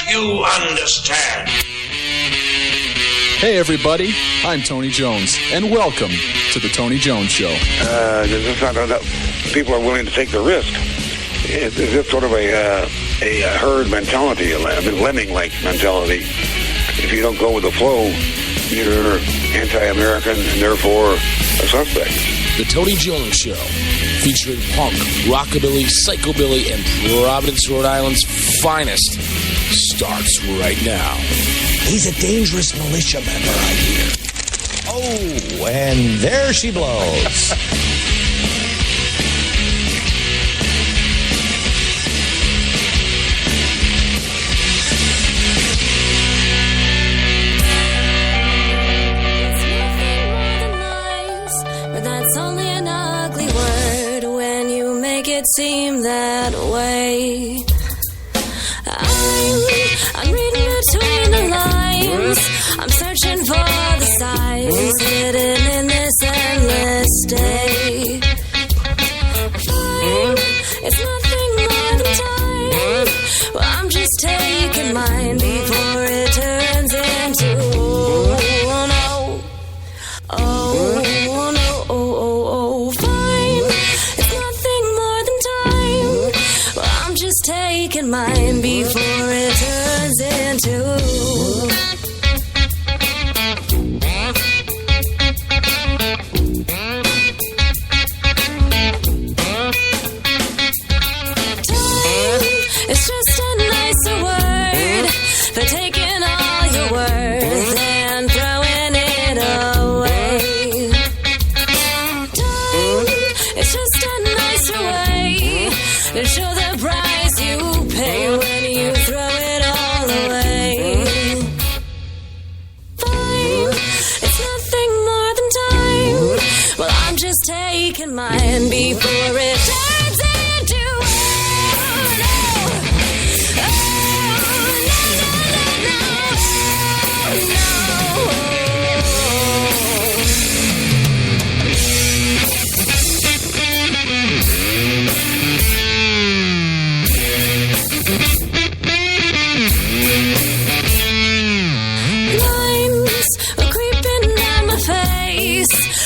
you understand? Hey everybody, I'm Tony Jones, and welcome to the Tony Jones Show. It's not enough. People are willing to take the risk. It's sort of a herd mentality, a lemming-like mentality. If you don't go with the flow, you're anti-American and therefore a suspect. The Tony Jones Show, featuring punk, rockabilly, psychobilly, and Providence, Rhode Island's finest, starts right now. He's a dangerous militia member, I hear. Oh, and there she blows. It seem that way. I'm reading between the lines. I'm searching for the signs hidden in this endless day. Fine, it's nothing more than time. Well, I'm just taking mine before it turns into oh no, oh no, oh fine. It's nothing more than time. Well, I'm just taking mine before it turns into it's just a nicer word for taking all your worth and throwing it away. Time, it's just a nicer way to show the price you pay when you throw it all away. Fine, it's nothing more than time. Well, I'm just taking mine before it turns into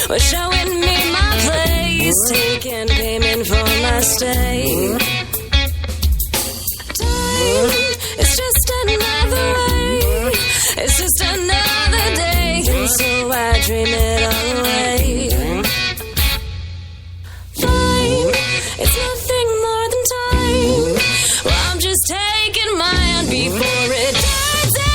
was showing me my place, taking payment for my stay. Time, it's just another way, it's just another day, and so I dream it away. Fine, it's nothing more than time. Well, I'm just taking mine before it turns into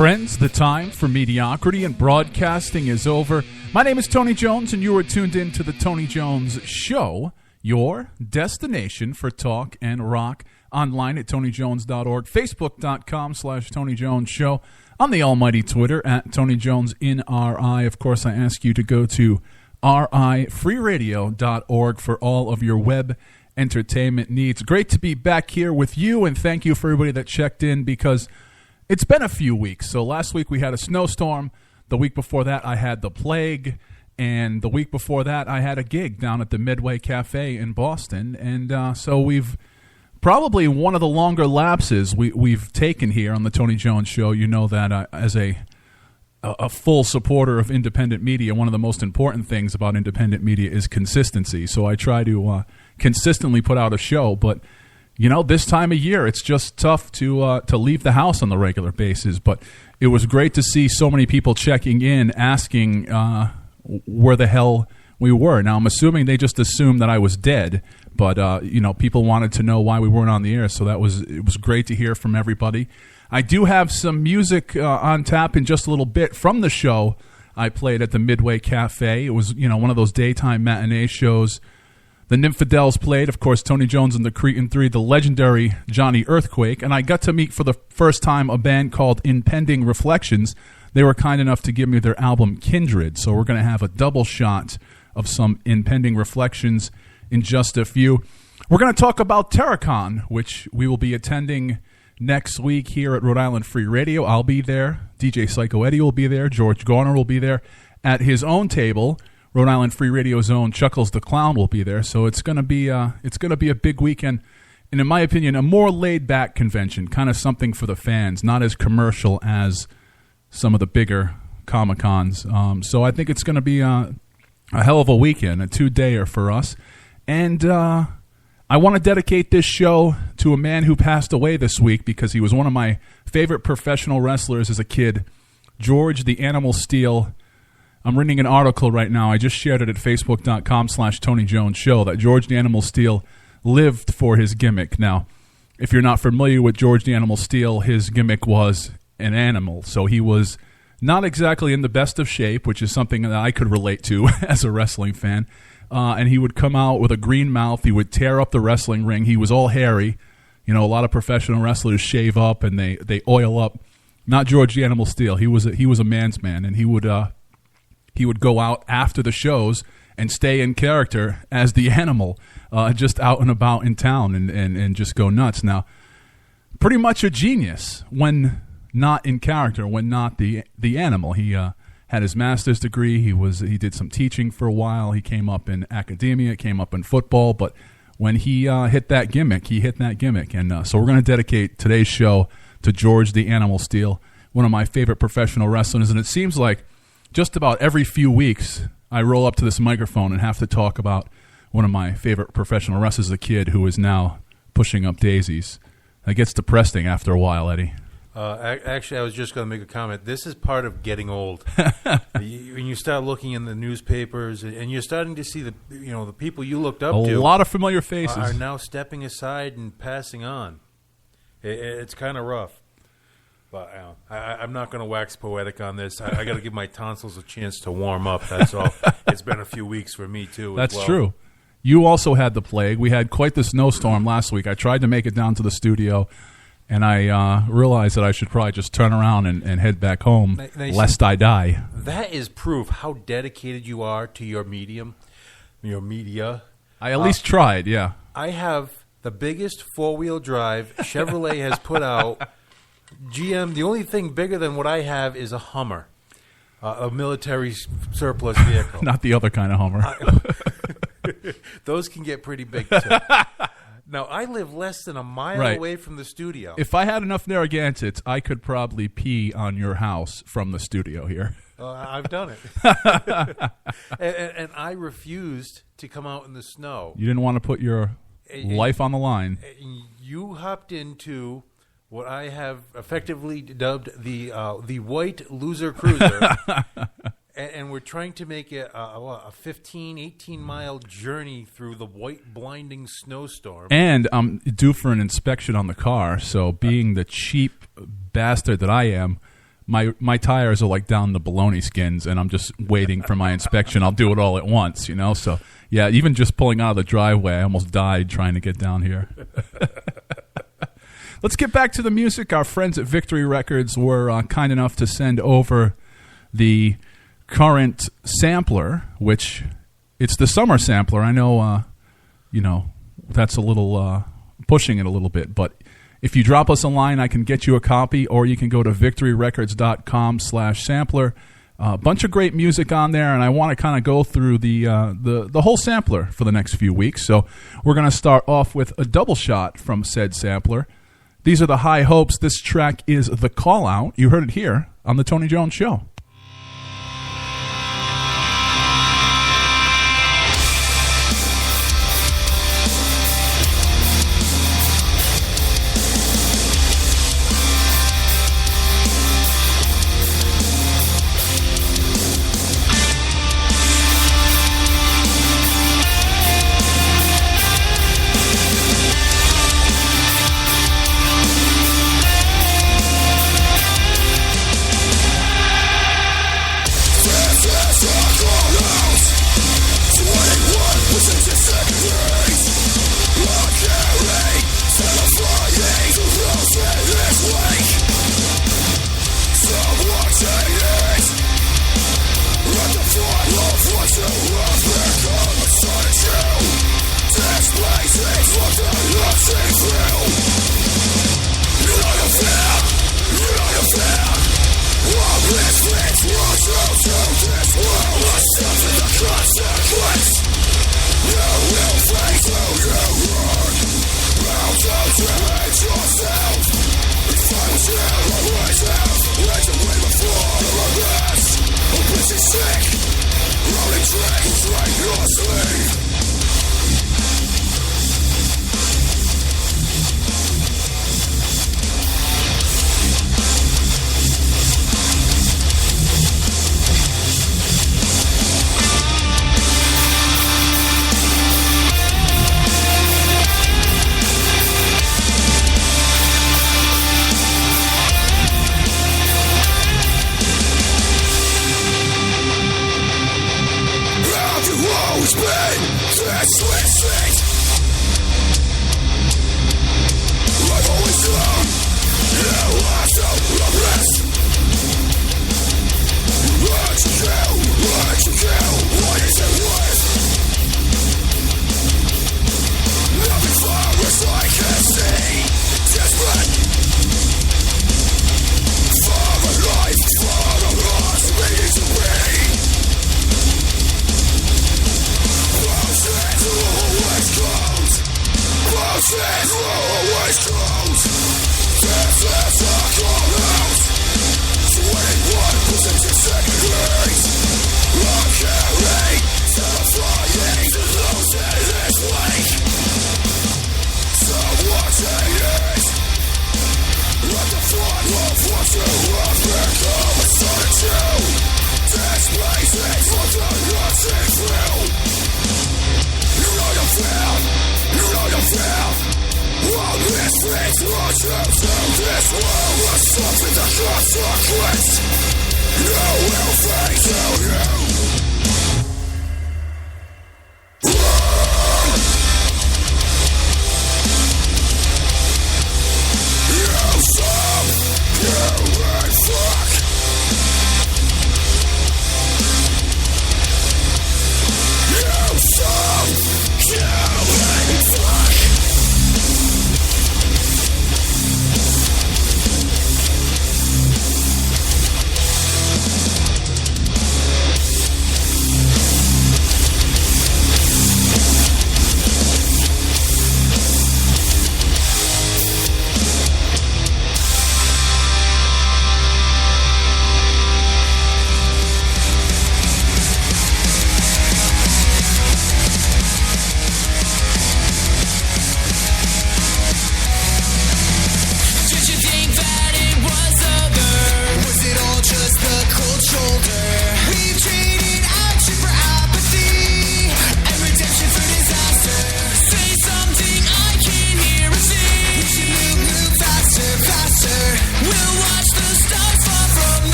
Friends, the time for mediocrity and broadcasting is over. My name is Tony Jones, and you are tuned in to the Tony Jones Show, your destination for talk and rock, online at tonyjones.org, facebook.com/Tony Jones Show, on the almighty Twitter at TonyJonesNRI. Of course, I ask you to go to rifreeradio.org for all of your web entertainment needs. Great to be back here with you, and thank you for everybody that checked in, because it's been a few weeks. So last week we had a snowstorm. The week before that I had the plague. And the week before that I had a gig down at the Midway Cafe in Boston. And so we've probably one of the longer lapses we've taken here on the Tony Jones Show. You know that as a full supporter of independent media, one of the most important things about independent media is consistency. So I try to consistently put out a show, but you know, this time of year, it's just tough to leave the house on the regular basis. But it was great to see so many people checking in, asking where the hell we were. Now, I'm assuming they just assumed that I was dead. But, you know, people wanted to know why we weren't on the air. So it was great to hear from everybody. I do have some music on tap in just a little bit from the show I played at the Midway Cafe. It was, you know, one of those daytime matinee shows The Nymphadels played, of course, Tony Jones and the Cretin 3, the legendary Johnny Earthquake, and I got to meet for the first time a band called Impending Reflections. They were kind enough to give me their album Kindred, so we're going to have a double shot of some Impending Reflections in just a few. We're going to talk about Terracon, which we will be attending next week here at Rhode Island Free Radio. I'll be there. DJ Psycho Eddie will be there. George Garner will be there at his own table. Rhode Island Free Radio's own Chuckles the Clown will be there. So it's going to be a big weekend, and in my opinion, a more laid back convention, kind of something for the fans, not as commercial as some of the bigger Comic-Cons. So I think it's going to be a hell of a weekend, a 2-dayer for us. And I want to dedicate this show to a man who passed away this week because he was one of my favorite professional wrestlers as a kid, George the Animal Steele. I'm reading an article right now. I just shared it at Facebook.com/Tony Jones Show that George the Animal Steele lived for his gimmick. Now, if you're not familiar with George the Animal Steele, his gimmick was an animal. So he was not exactly in the best of shape, which is something that I could relate to as a wrestling fan. And he would come out with a green mouth. He would tear up the wrestling ring. He was all hairy. You know, a lot of professional wrestlers shave up and they oil up. Not George the Animal Steele. He was a man's man, and he would go out after the shows and stay in character as the animal, just out and about in town and just go nuts. Now, pretty much a genius when not in character, when not the animal. He had his master's degree. He did some teaching for a while. He came up in academia, came up in football, but when he hit that gimmick, And so we're going to dedicate today's show to George the Animal Steele, one of my favorite professional wrestlers. And it seems like just about every few weeks, I roll up to this microphone and have to talk about one of my favorite professional wrestlers as a kid who is now pushing up daisies. It gets depressing after a while, Eddie. Actually, I was just going to make a comment. This is part of getting old. When you start looking in the newspapers, and you're starting to see the people you looked up to. A lot of familiar faces are now stepping aside and passing on. It's kind of rough. But I'm not going to wax poetic on this. I got to give my tonsils a chance to warm up. That's all. It's been a few weeks for me too. That's true. You also had the plague. We had quite the snowstorm last week. I tried to make it down to the studio. And I realized that I should probably just turn around and head back home, lest I die. That is proof how dedicated you are to your medium, your media. I at least tried, yeah. I have the biggest four-wheel drive Chevrolet has put out. GM, the only thing bigger than what I have is a Hummer, a military surplus vehicle. Not the other kind of Hummer. Those can get pretty big, too. Now, I live less than a mile away from the studio. If I had enough Narragansets, I could probably pee on your house from the studio here. I've done it. and I refused to come out in the snow. You didn't want to put your life on the line. You hopped into what I have effectively dubbed the white loser cruiser. And we're trying to make it a 15, 18-mile journey through the white, blinding snowstorm. And I'm due for an inspection on the car, so being the cheap bastard that I am, my tires are like down the baloney skins, and I'm just waiting for my inspection. I'll do it all at once, you know? So, yeah, even just pulling out of the driveway, I almost died trying to get down here. Let's get back to the music. Our friends at Victory Records were kind enough to send over the current sampler, which it's the summer sampler. I know, that's a little pushing it a little bit, but if you drop us a line, I can get you a copy, or you can go to victoryrecords.com/sampler. A bunch of great music on there, and I want to kind of go through the whole sampler for the next few weeks. So we're going to start off with a double shot from said sampler. These are the High Hopes. This track is The Call Out. You heard it here on The Tony Jones Show. Oh,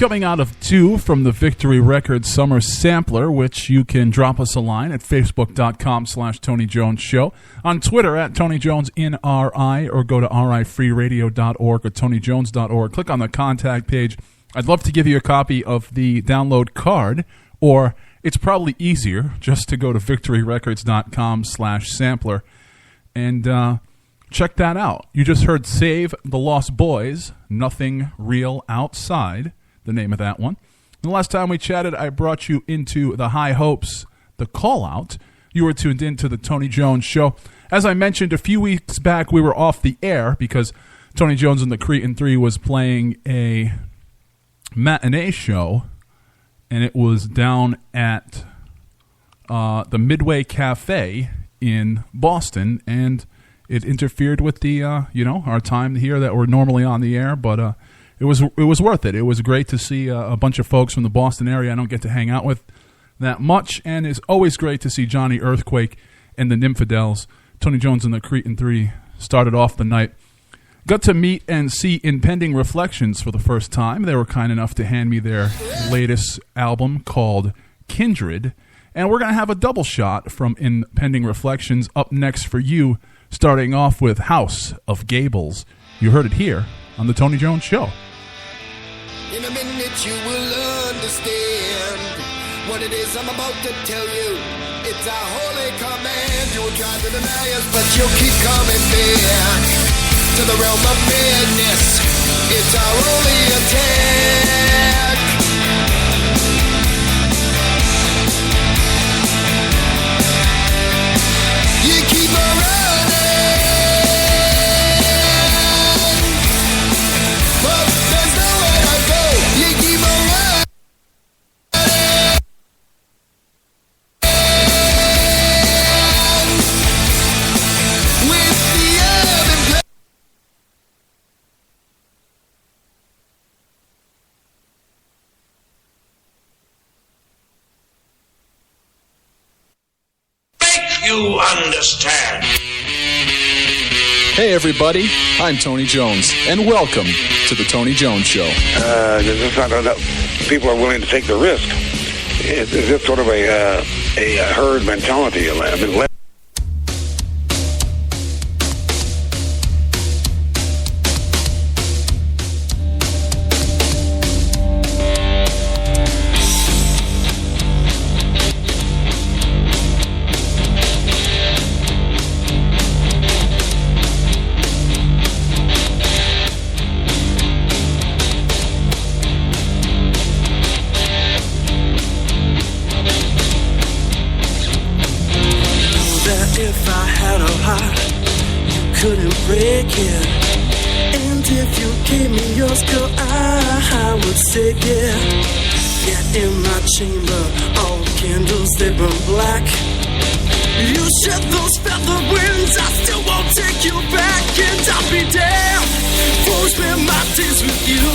coming out of 2 from the Victory Records Summer Sampler, which you can drop us a line at facebook.com/Tony Jones Show, on Twitter at Tony Jones NRI, or go to rifreeradio.org or tonyjones.org. Click on the contact page. I'd love to give you a copy of the download card, or it's probably easier just to go to victoryrecords.com/sampler and check that out. You just heard Save the Lost Boys, Nothing Real Outside, the name of that one. And the last time we chatted, I brought you into the High Hopes, the Call Out. You were tuned in to the Tony Jones Show. As I mentioned a few weeks back, we were off the air because Tony Jones and the Cretin 3 was playing a matinee show, and it was down at the Midway Cafe in Boston, and it interfered with the our time here that we're normally on the air, but it was worth it. It was great to see a bunch of folks from the Boston area I don't get to hang out with that much, and it's always great to see Johnny Earthquake and the Nymphadels. Tony Jones and the Cretin 3 started off the night. Got to meet and see Impending Reflections for the first time. They were kind enough to hand me their latest album called Kindred, and we're going to have a double shot from Impending Reflections up next for you, starting off with House of Gables. You heard it here on the Tony Jones Show. In a minute you will understand what it is I'm about to tell you. It's a holy command. You will try to deny us, but you'll keep coming back to the realm of madness. It's our only attack. You keep on running, but there's nowhere to go. You keep on running with the urban play. You understand. Hey everybody, I'm Tony Jones, and welcome to the Tony Jones Show. It's not enough. People are willing to take the risk. It's just sort of a herd mentality. I mean, If I had a heart, you couldn't break it. And if you gave me yours, girl, I would say yeah. Yeah, in my chamber, all the candles, they burn black. You shed those feather winds, I still won't take you back. And I'll be damned, for spend my days with you.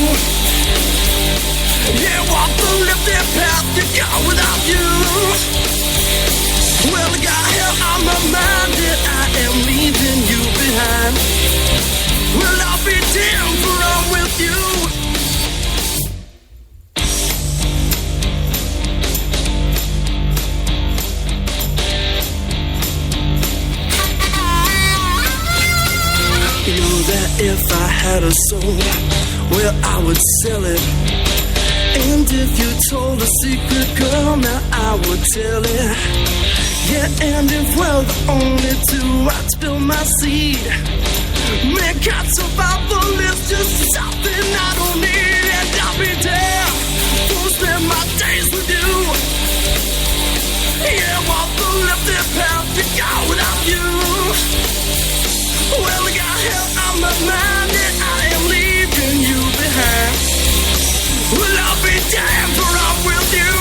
Yeah, walk the lifted path to go without you. Well, I got hell on my mind that I am leaving you behind. Well, I'll be damned for I'm with you. You know that if I had a soul, well, I would sell it. And if you told a secret, girl, now I would tell it. Yeah, and if we're the only two, I'd spill my seed. Mankind survival is just something I don't need. And I'll be there to spend my days with you. Yeah, walk the lifted path to go without you. Well, I got hell on my mind and I am leaving you behind. Well, I'll be damned for I'm with you.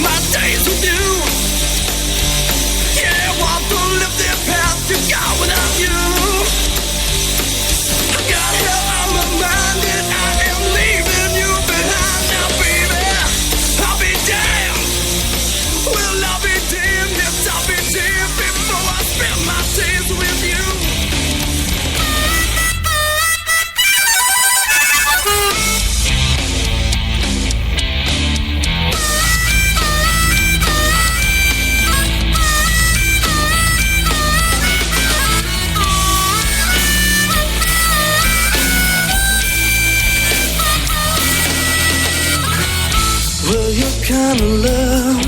my days with you. Yeah, walk the lifted path to God without you. I got hell on my mind and I am leaving you behind now, baby. I'll be damned. Well, I'll be damned. Yes, I'll be damned before I spend my days with you. Well, your kind of love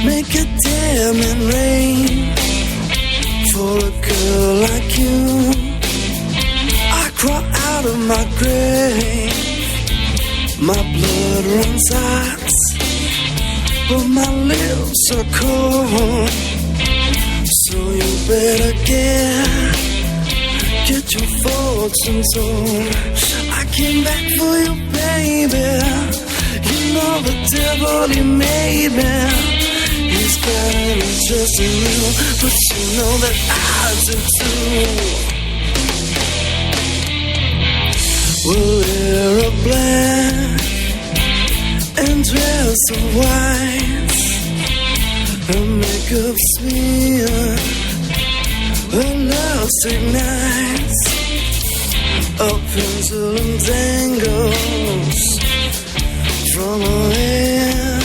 make a damn and rain for a girl like you. I crawl out of my grave, my blood runs ice, but my lips are cold. So you better get your fortune told. I came back for you, baby. You know the devil he made me. He's got an interest in you, but you know that I do too. We'll wear a black and dress of white. Her makeup smear, her love ignites. A pendulum dangles from her hair,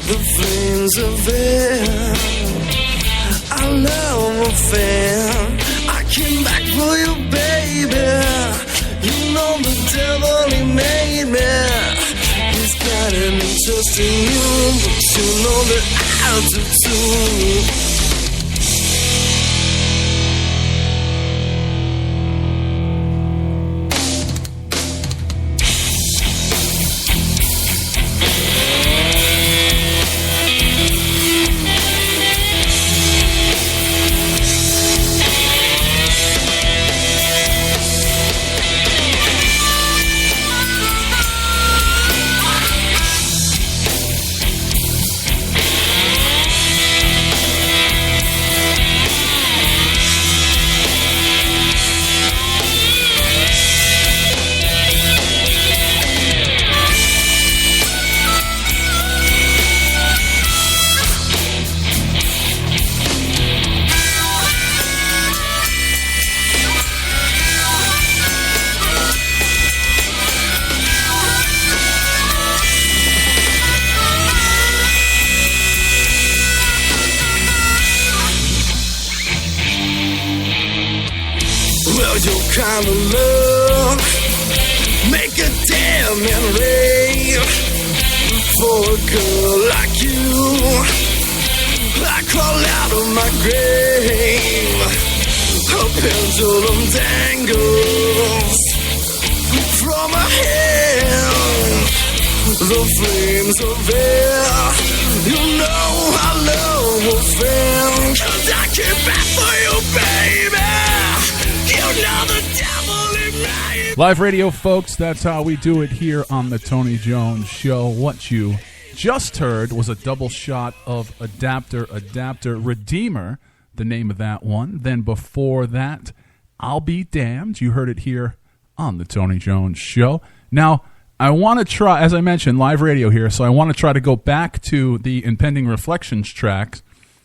the flames of air. I love a fan. I came back for you, baby. You know the devil he made me. He's got an interest in you, but you know that I do too. Kind of love make a damn and rave for a girl like you. I crawl out of my grave, a pendulum dangles from my hand, the flames of air. You know I love a fan, 'cause I came back for you, baby. You know the devil in me. Live radio, folks, that's how we do it here on the Tony Jones Show. What you just heard was a double shot of Adapter Redeemer, the name of that one. Then before that, I'll Be Damned. You heard it here on the Tony Jones Show. Now, I want to try, as I mentioned, live radio here, so I want to try to go back to the Impending Reflections tracks,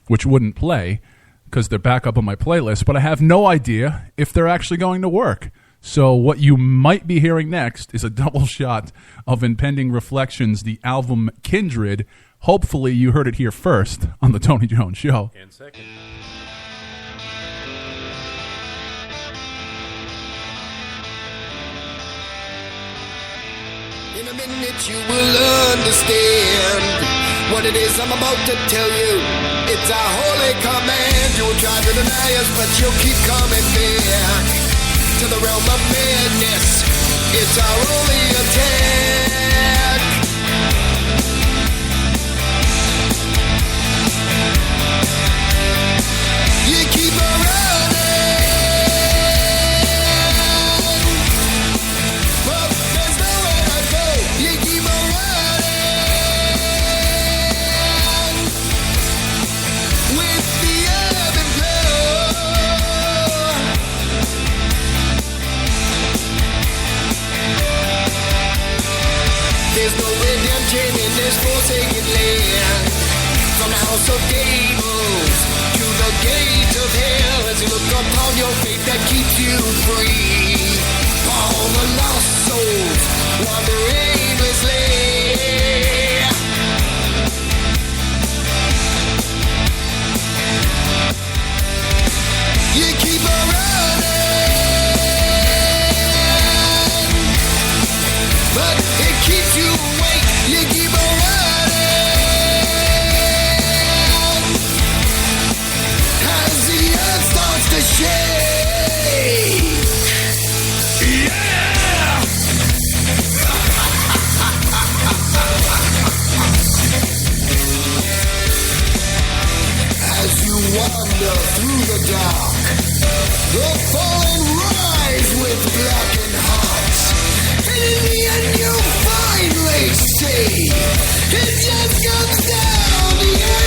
which wouldn't play because they're back up on my playlist, but I have no idea if they're actually going to work. So what you might be hearing next is a double shot of Impending Reflections, the album Kindred. Hopefully you heard it here first on the Tony Jones Show. And second. In a minute you will understand what it is I'm about to tell you. It's a holy command. You will try to deny us, but you'll keep coming back to the realm of madness. It's our only attack. You keep on running, but there's nowhere to go. You keep on running, forsaken land. From the house of gables to the gate of hell, as you look upon your faith that keeps you free. All the lost souls wander aimlessly. You keep on running, but it keeps you awake. You keep on running as the earth starts to shake. Yeah! As you wander through the dark, the fallen rise with blackened hearts, and in the end you finally see it just comes down to your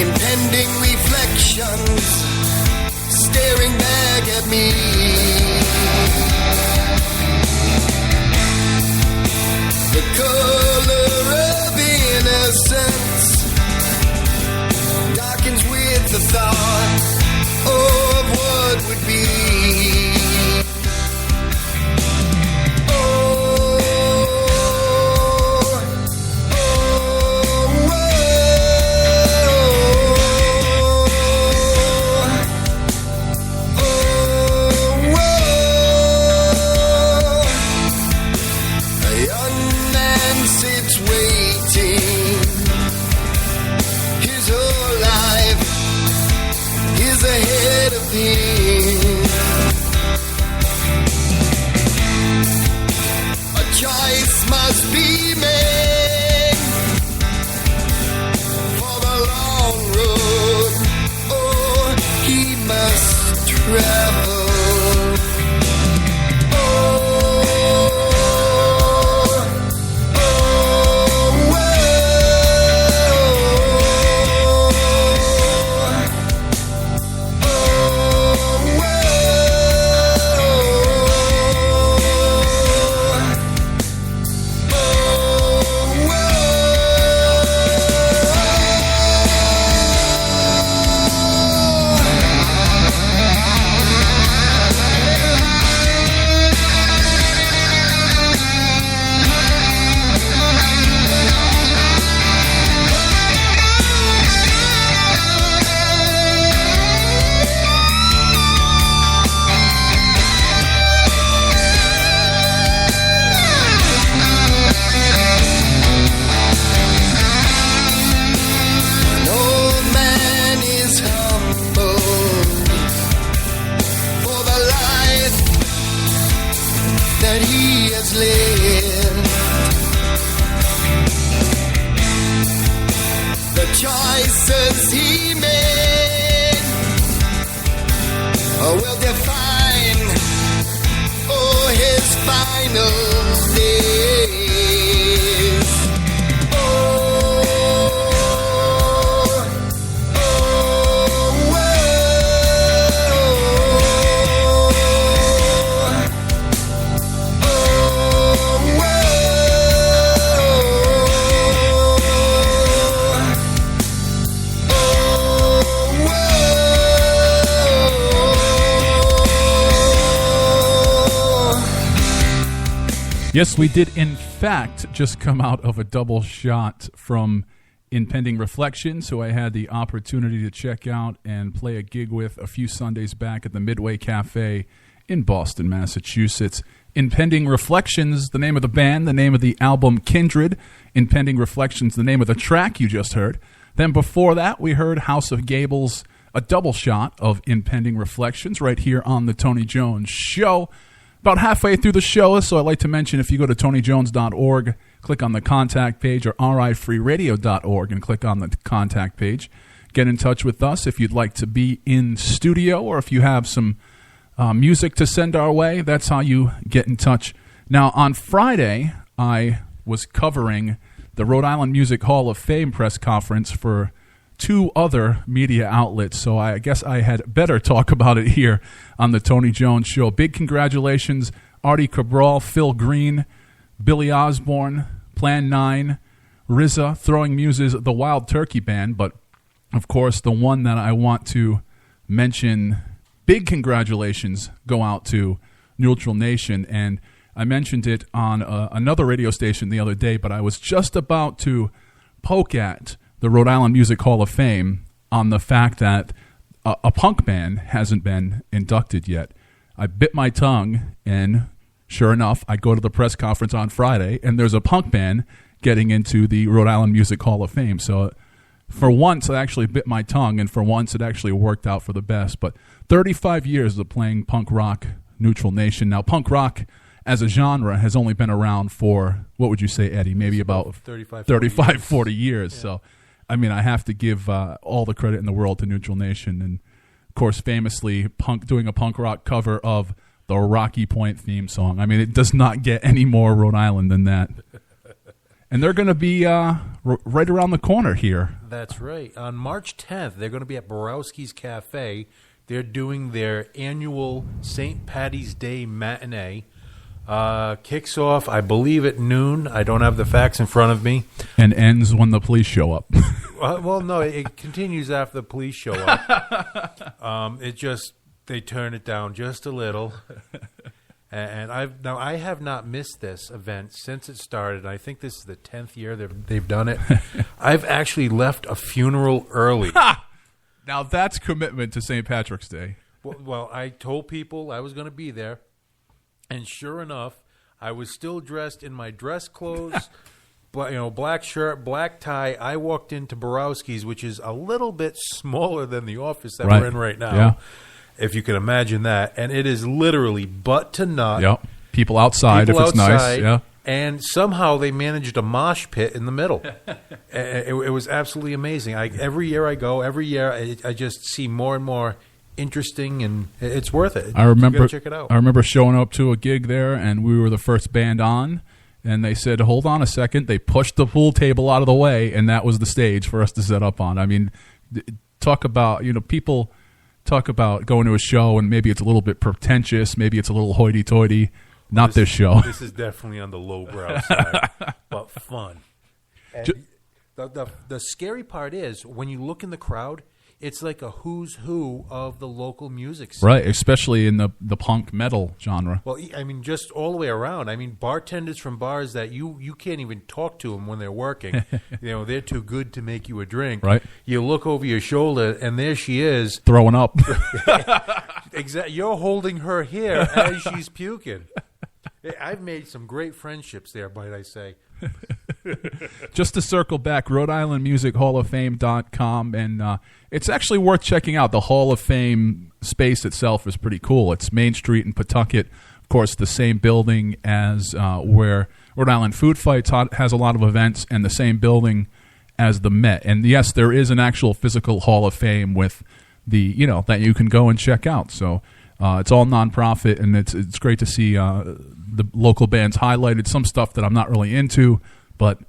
impending reflections staring back at me. The color of innocence darkens with the thought of what would be. choices he made will define his final days. Oh, Yes, we did, in fact, just come out of a double shot from Impending Reflections, who I had the opportunity to check out and play a gig with a few Sundays back at the Midway Cafe in Boston, Massachusetts. Impending Reflections, the name of the band, the name of the album Kindred. Impending Reflections, the name of the track you just heard. Then before that, we heard House of Gables, a double shot of Impending Reflections right here on the Tony Jones Show. About halfway through the show, so I'd like to mention if you go to TonyJones.org, click on the contact page, or RIFreeRadio.org and click on the contact page. Get in touch with us if you'd like to be in studio, or if you have some music to send our way. That's how you get in touch. Now, on Friday, I was covering the Rhode Island Music Hall of Fame press conference for two other media outlets, so I guess I had better talk about it here on the Tony Jones Show. Big congratulations, Artie Cabral, Phil Green, Billy Osborne, Plan 9, RZA, Throwing Muses, the Wild Turkey Band, but of course the one that I want to mention, big congratulations go out to Neutral Nation, and I mentioned it on another radio station the other day, but I was just about to poke at the Rhode Island Music Hall of Fame on the fact that a punk band hasn't been inducted yet. I bit my tongue, and sure enough, I go to the press conference on Friday, and there's a punk band getting into the Rhode Island Music Hall of Fame. So for once, I actually bit my tongue, and for once, it actually worked out for the best. But 35 years of playing punk rock, Neutral Nation. Now, punk rock as a genre has only been around for, what would you say, Eddie? Maybe about 35, 40 years. Yeah. So, I mean, I have to give all the credit in the world to Neutral Nation. And, of course, famously doing a punk rock cover of the Rocky Point theme song. I mean, it does not get any more Rhode Island than that. And they're going to be right around the corner here. That's right. On March 10th, they're going to be at Borowski's Cafe. They're doing their annual St. Paddy's Day matinee. Kicks off, I believe, at noon. I don't have the facts in front of me. And ends when the police show up. Well, no, it continues after the police show up. They turn it down just a little. And I have not missed this event since it started. I think this is the 10th year they've done it. I've actually left a funeral early. Now that's commitment to St. Patrick's Day. Well, I told people I was going to be there. And sure enough, I was still dressed in my dress clothes, black shirt, black tie. I walked into Borowski's, which is a little bit smaller than the office that we're in right now, if you can imagine that. And it is literally butt to nut. Yep. People outside if it's nice. Yeah. And somehow they managed a mosh pit in the middle. It was absolutely amazing. Every year I go, I just see more and more interesting, and it's worth it. I remember, you gotta check it out. I remember showing up to a gig there, and we were the first band on, and they said, hold on a second. They pushed the pool table out of the way, and that was the stage for us to set up on. I mean, talk about, people talk about going to a show, and maybe it's a little bit pretentious, maybe it's a little hoity-toity. Not this show. This is definitely on the lowbrow side, but fun. And the scary part is, when you look in the crowd, it's like a who's who of the local music scene. Right, especially in the punk metal genre. Well, I mean, just all the way around. I mean, bartenders from bars that you can't even talk to them when they're working. They're too good to make you a drink. Right. You look over your shoulder, and there she is. Throwing up. Exactly. You're holding her hair as she's puking. I've made some great friendships there, might I say. Just to circle back, Rhode Island Music Hall of Fame.com, and it's actually worth checking out. The Hall of Fame space itself is pretty cool. It's Main Street in Pawtucket, of course, the same building as where Rhode Island Food Fights has a lot of events, and the same building as the Met. And yes, there is an actual physical Hall of Fame with the that you can go and check out. So it's all nonprofit, and it's great to see the local bands highlighted. Some stuff that I'm not really into, but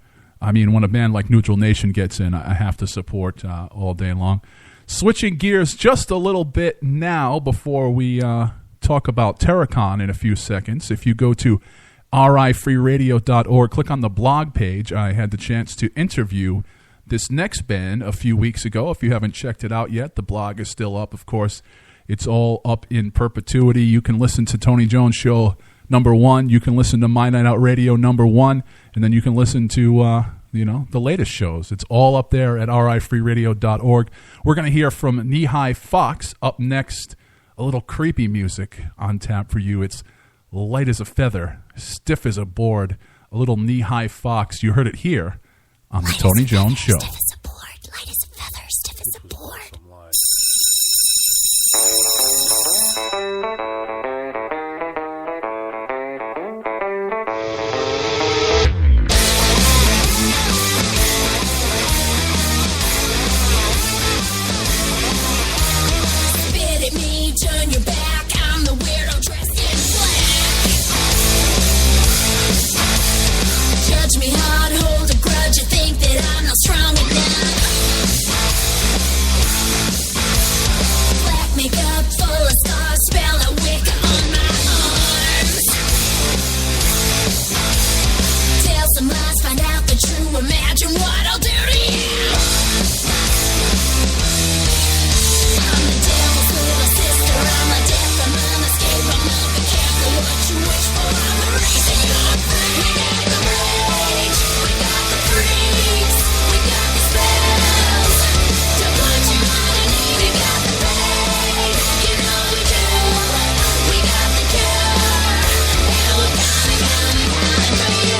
I mean, when a band like Neutral Nation gets in, I have to support all day long. Switching gears just a little bit now before we talk about Terracon in a few seconds. If you go to rifreeradio.org, click on the blog page. I had the chance to interview this next band a few weeks ago. If you haven't checked it out yet, the blog is still up, of course. It's all up in perpetuity. You can listen to Tony Jones Show #1. You can listen to My Night Out Radio #1, and then you can listen to the latest shows. It's all up there at rifreeradio.org. We're going to hear from Knee-High Fox up next. A little creepy music on tap for you. It's light as a feather, stiff as a board. A little Knee-High Fox. You heard it here on the Tony Jones Show. Stiff as a board, light as a feather, stiff as a board. Spit at me, turn your back. I'm the weirdo dressed in black. Judge me hard, hold a grudge. You think that I'm not strong enough. Black makeup full of stars, spell a Wicca on my arms. Tell some lies, find out the true. Imagine what I'll do to you. I'm the devil's little sister. I'm a death. I'm an escape. I'm not. Be careful what you wish for. I'm the reason you're free. We got the rage. We got the freaks. We got the spells to put you on a knee. We got the pain. You know we do. We got the cure. And we're coming for you.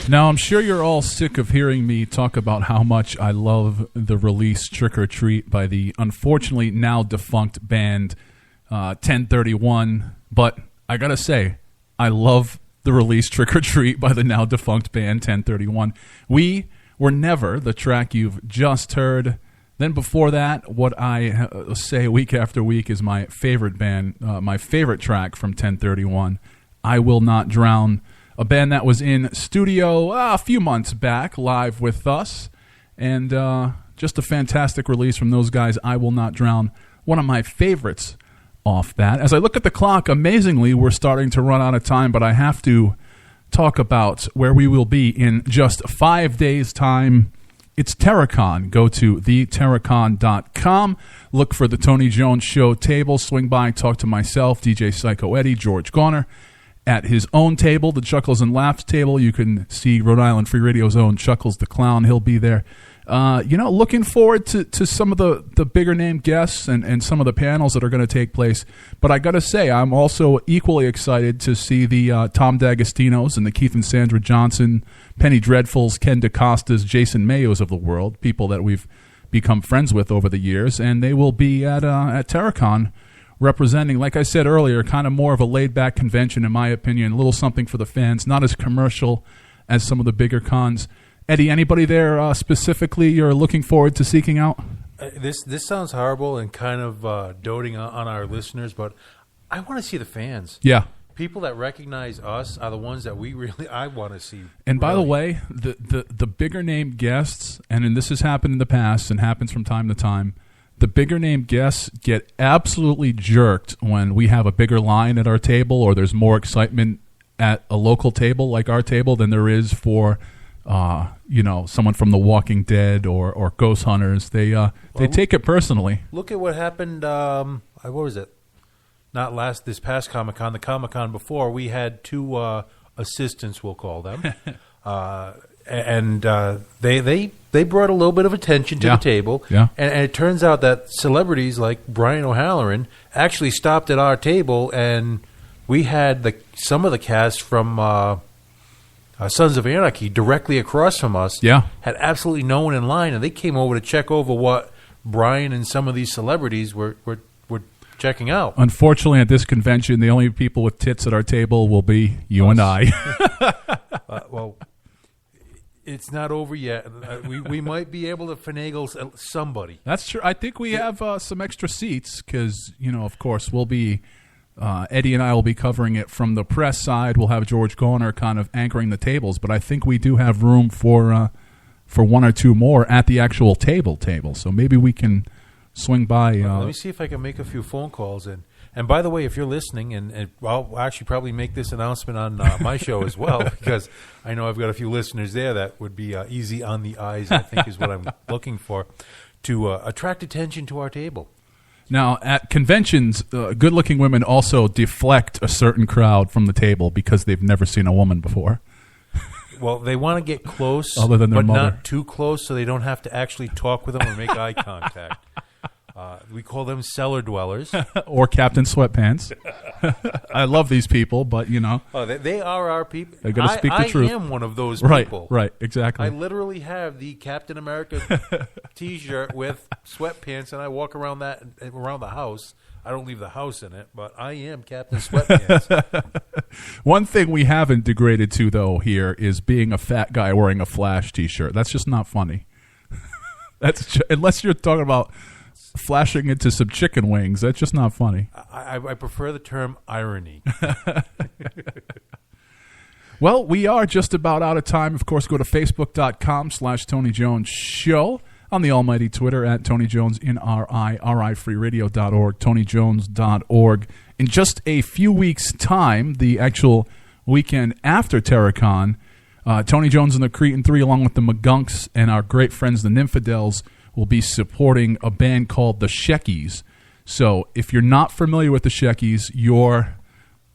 Now, I'm sure you're all sick of hearing me talk about how much I love the release Trick or Treat by the unfortunately now defunct band 1031. But I gotta say, I love the release Trick or Treat by the now defunct band 1031. We Were Never, the track you've just heard. Then before that, what I say week after week is my favorite band, my favorite track from 1031, I Will Not Drown, a band that was in studio a few months back, live with us, and just a fantastic release from those guys, I Will Not Drown, one of my favorites off that. As I look at the clock, amazingly, we're starting to run out of time, but I have to talk about where we will be in just 5 days' time. It's Terracon. Go to theterracon.com. Look for the Tony Jones Show table. Swing by, talk to myself, DJ Psycho Eddie, George Garner. At his own table, the Chuckles and Laughs table, you can see Rhode Island Free Radio's own Chuckles the Clown. He'll be there. Looking forward to some of the bigger name guests and some of the panels that are going to take place. But I got to say, I'm also equally excited to see the Tom D'Agostinos and the Keith and Sandra Johnson, Penny Dreadfuls, Ken DaCostas, Jason Mayos of the world, people that we've become friends with over the years. And they will be at Terracon representing, like I said earlier, kind of more of a laid-back convention, in my opinion, a little something for the fans, not as commercial as some of the bigger cons. Eddie, anybody there specifically you're looking forward to seeking out? This sounds horrible and kind of doting on our listeners, but I want to see the fans. Yeah. People that recognize us are the ones that I want to see. And by the way, the bigger name guests, and this has happened in the past and happens from time to time, the bigger name guests get absolutely jerked when we have a bigger line at our table or there's more excitement at a local table like our table than there is for someone from The Walking Dead or Ghost Hunters. They take it personally. Look at what happened. What was it? Not this past Comic-Con. The Comic-Con before, we had two assistants, we'll call them, and they brought a little bit of attention to the table. Yeah. And it turns out that celebrities like Brian O'Halloran actually stopped at our table, and we had some of the cast from Sons of Anarchy directly across from us. Yeah. Had absolutely no one in line, and they came over to check over what Brian and some of these celebrities were checking out. Unfortunately, at this convention, the only people with tits at our table will be you and I. Well, it's not over yet. We might be able to finagle somebody. That's true. I think we have some extra seats because, of course, we'll be Eddie and I will be covering it from the press side. We'll have George Garner kind of anchoring the tables, but I think we do have room for one or two more at the actual table. So maybe we can swing by. Let me see if I can make a few phone calls. And by the way, if you're listening, and I'll actually probably make this announcement on my show as well, because I know I've got a few listeners there that would be easy on the eyes, I think is what I'm looking for, to attract attention to our table. Now, at conventions, good-looking women also deflect a certain crowd from the table because they've never seen a woman before. Well, they want to get close, other than their but mother. Not too close, so they don't have to actually talk with them or make eye contact. We call them cellar dwellers. Or Captain Sweatpants. I love these people, but, Oh, they are our people. They got to speak the truth. I am one of those right, people. Right, exactly. I literally have the Captain America T-shirt with sweatpants, and I walk around the house. I don't leave the house in it, but I am Captain Sweatpants. One thing we haven't degraded to, though, here is being a fat guy wearing a Flash T-shirt. That's just not funny. Unless you're talking about flashing into some chicken wings. That's just not funny. I prefer the term irony. Well, we are just about out of time. Of course, go to Facebook.com/Tony Jones Show. On the almighty Twitter at Tony Jones, NRI, RIFreeradio.org, TonyJones.org. In just a few weeks' time, the actual weekend after Terracon, Tony Jones and the Cretan Three, along with the McGunks and our great friends, the Nymphadels, will be supporting a band called the Sheckies. So if you're not familiar with the Sheckies, your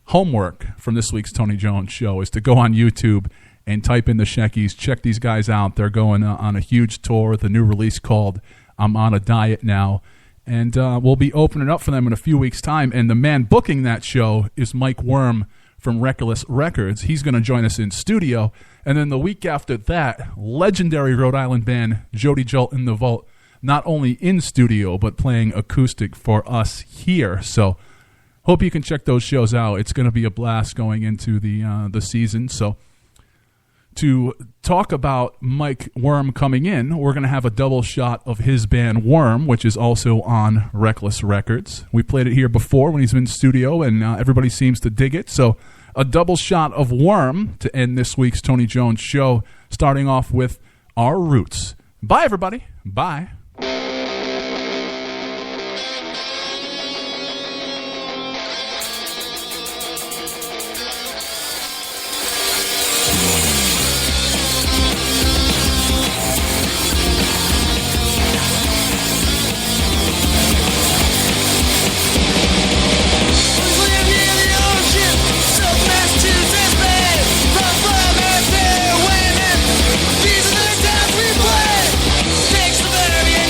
homework from this week's Tony Jones Show is to go on YouTube and type in the Sheckies. Check these guys out. They're going on a huge tour with a new release called I'm on a Diet Now. And we'll be opening up for them in a few weeks' time. And the man booking that show is Mike Worm from Reckless Records. He's going to join us in studio. And then the week after that, legendary Rhode Island band Jody Jolt in the Vault, not only in studio, but playing acoustic for us here. So hope you can check those shows out. It's going to be a blast going into the season. So to talk about Mike Worm coming in, we're going to have a double shot of his band Worm, which is also on Reckless Records. We played it here before when he's been in studio, and everybody seems to dig it. So a double shot of Worm to end this week's Tony Jones show, starting off with Our Roots. Bye, everybody. Bye. Takes the very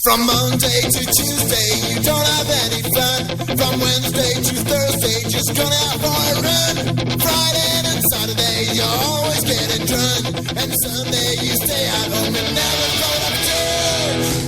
From Monday to Tuesday, you don't have any fun. From Wednesday to Thursday, just going out for a run. Friday and Saturday, you're always getting drunk. And Sunday, you stay at home and never go to church.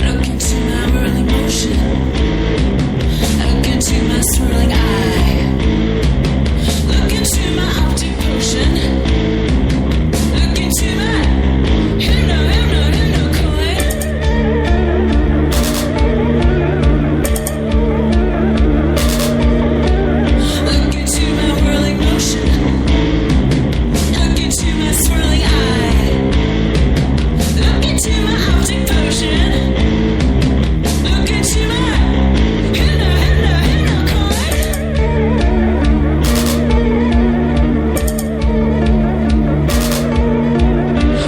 Look into my whirling motion. Look into my swirling eye. Look into my optic potion. Look into my hypno coin. Look into my whirling motion. Look into my swirling eye. Look into my optic potion. Look into my hypno coin.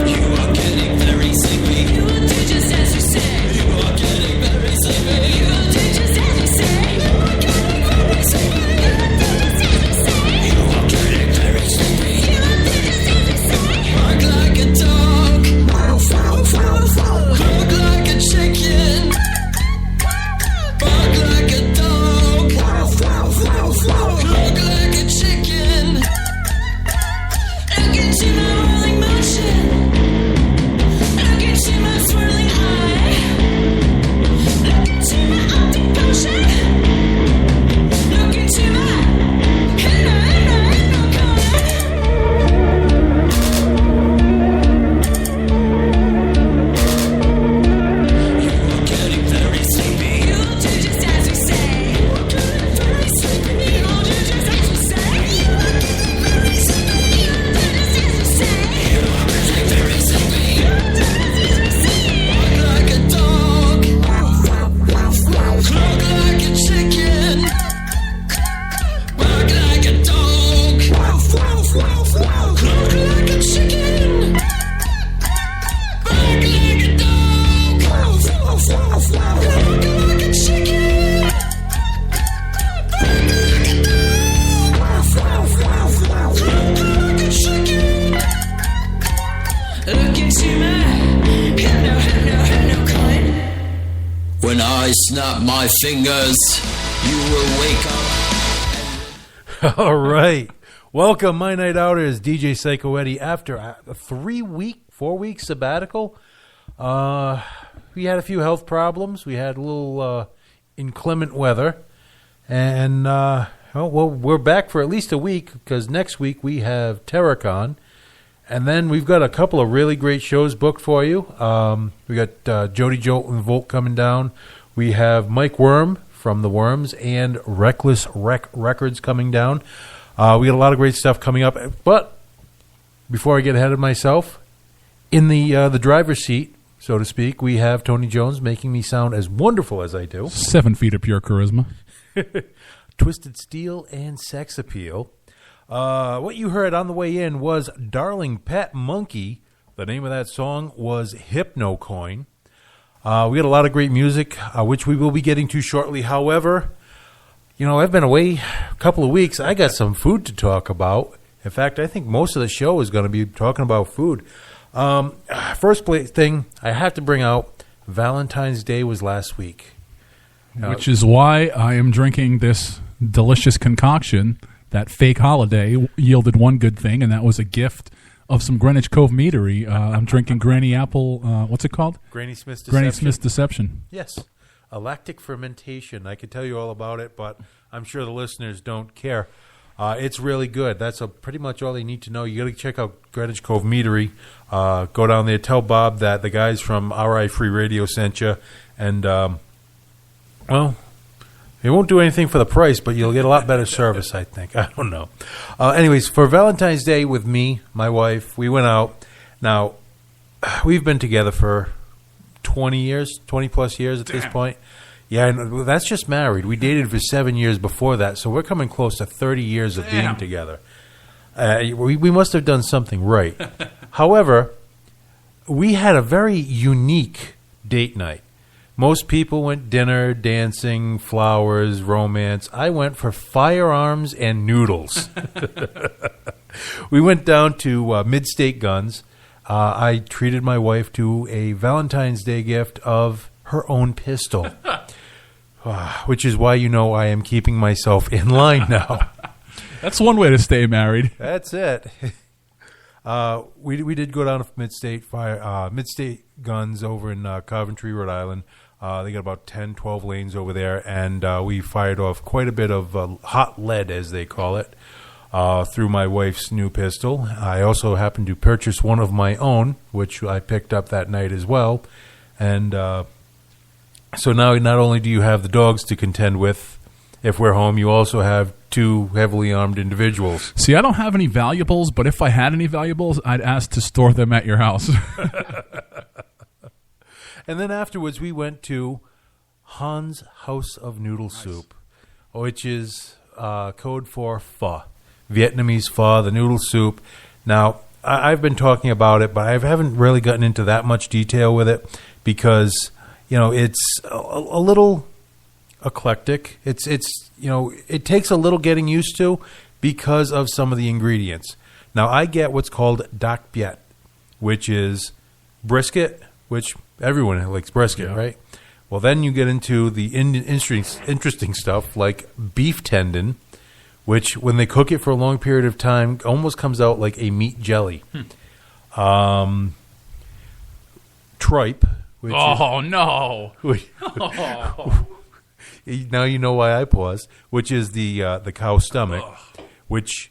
You are getting very sleepy. You will do just as you say. You are getting very sleepy. You will do just as you say. You are getting very sleepy. You will do just as you say. You are getting very sleepy. You will do just as you say. Bark like a dog. Look like a chicken. Bark like a dog. Look like a chicken. Look into my whirling motion. Look into my swirling eye. Look into my optic potion. Look into my hypno You are getting very sleepy. You will do just as you say. You are getting very sleepy. You will do just as you say. You are getting very sleepy. You will do just as you say. You are getting very sleepy. You will do just as you say. Bark like a dog. Look like a chicken. Bark like a dog. Look like a chicken. Bark like a dog. Look like a chicken. Bark like a dog. Look like a chicken. Look into my hypno coin. When I snap my fingers, you will wake up. All right. Welcome, My Night Outers, DJ Psycho Eddie. After a 4-week sabbatical, we had a few health problems. We had a little inclement weather. And, we're back for at least a week because next week we have Terracon. And then we've got a couple of really great shows booked for you. We got Jody Jolt and Volt coming down. We have Mike Worm from The Worms and Reckless Records coming down. We got a lot of great stuff coming up. But before I get ahead of myself, in the driver's seat, so to speak, we have Tony Jones making me sound as wonderful as I do. 7 feet of pure charisma. Twisted Steel and Sex Appeal. What you heard on the way in was Darling Pet Monkey. The name of that song was Hypno Coin. We got a lot of great music, which we will be getting to shortly. However, I've been away a couple of weeks. I got some food to talk about. In fact, I think most of the show is going to be talking about food. First thing I have to bring out, Valentine's Day was last week. Which is why I am drinking this delicious concoction. That fake holiday yielded one good thing, and that was a gift of some Greenwich Cove Meadery. I'm drinking Granny Apple, what's it called? Granny Smith's Deception. Granny Smith's Deception. Yes. A lactic fermentation. I could tell you all about it, but I'm sure the listeners don't care. It's really good. That's pretty much all they need to know. You got to check out Greenwich Cove Meadery. Go down there. Tell Bob that the guys from RI Free Radio sent you. And, it won't do anything for the price, but you'll get a lot better service, I think. I don't know. Anyways, for Valentine's Day with me, my wife, we went out. Now, we've been together for 20 plus years at this point. Yeah, and that's just married. We dated for 7 years before that, so we're coming close to 30 years of being together. We must have done something right. However, we had a very unique date night. Most people went dinner, dancing, flowers, romance. I went for firearms and noodles. We went down to Mid-State Guns. I treated my wife to a Valentine's Day gift of her own pistol, which is why I am keeping myself in line now. That's one way to stay married. That's it. We did go down to Mid-State Guns over in Coventry, Rhode Island. They got about 10, 12 lanes over there, and we fired off quite a bit of hot lead, as they call it, through my wife's new pistol. I also happened to purchase one of my own, which I picked up that night as well. And so now not only do you have the dogs to contend with if we're home, you also have two heavily armed individuals. See, I don't have any valuables, but if I had any valuables, I'd ask to store them at your house. And then afterwards, we went to Han's House of Noodle Soup, which is code for pho, Vietnamese pho, the noodle soup. Now, I've been talking about it, but I haven't really gotten into that much detail with it because, it's a little eclectic. It takes a little getting used to because of some of the ingredients. Now, I get what's called dak biet, which is brisket, which everyone likes brisket, right? Well, then you get into the interesting stuff like beef tendon, which when they cook it for a long period of time almost comes out like a meat jelly. Tripe. Which no. Now you know why I paused, which is the cow stomach, which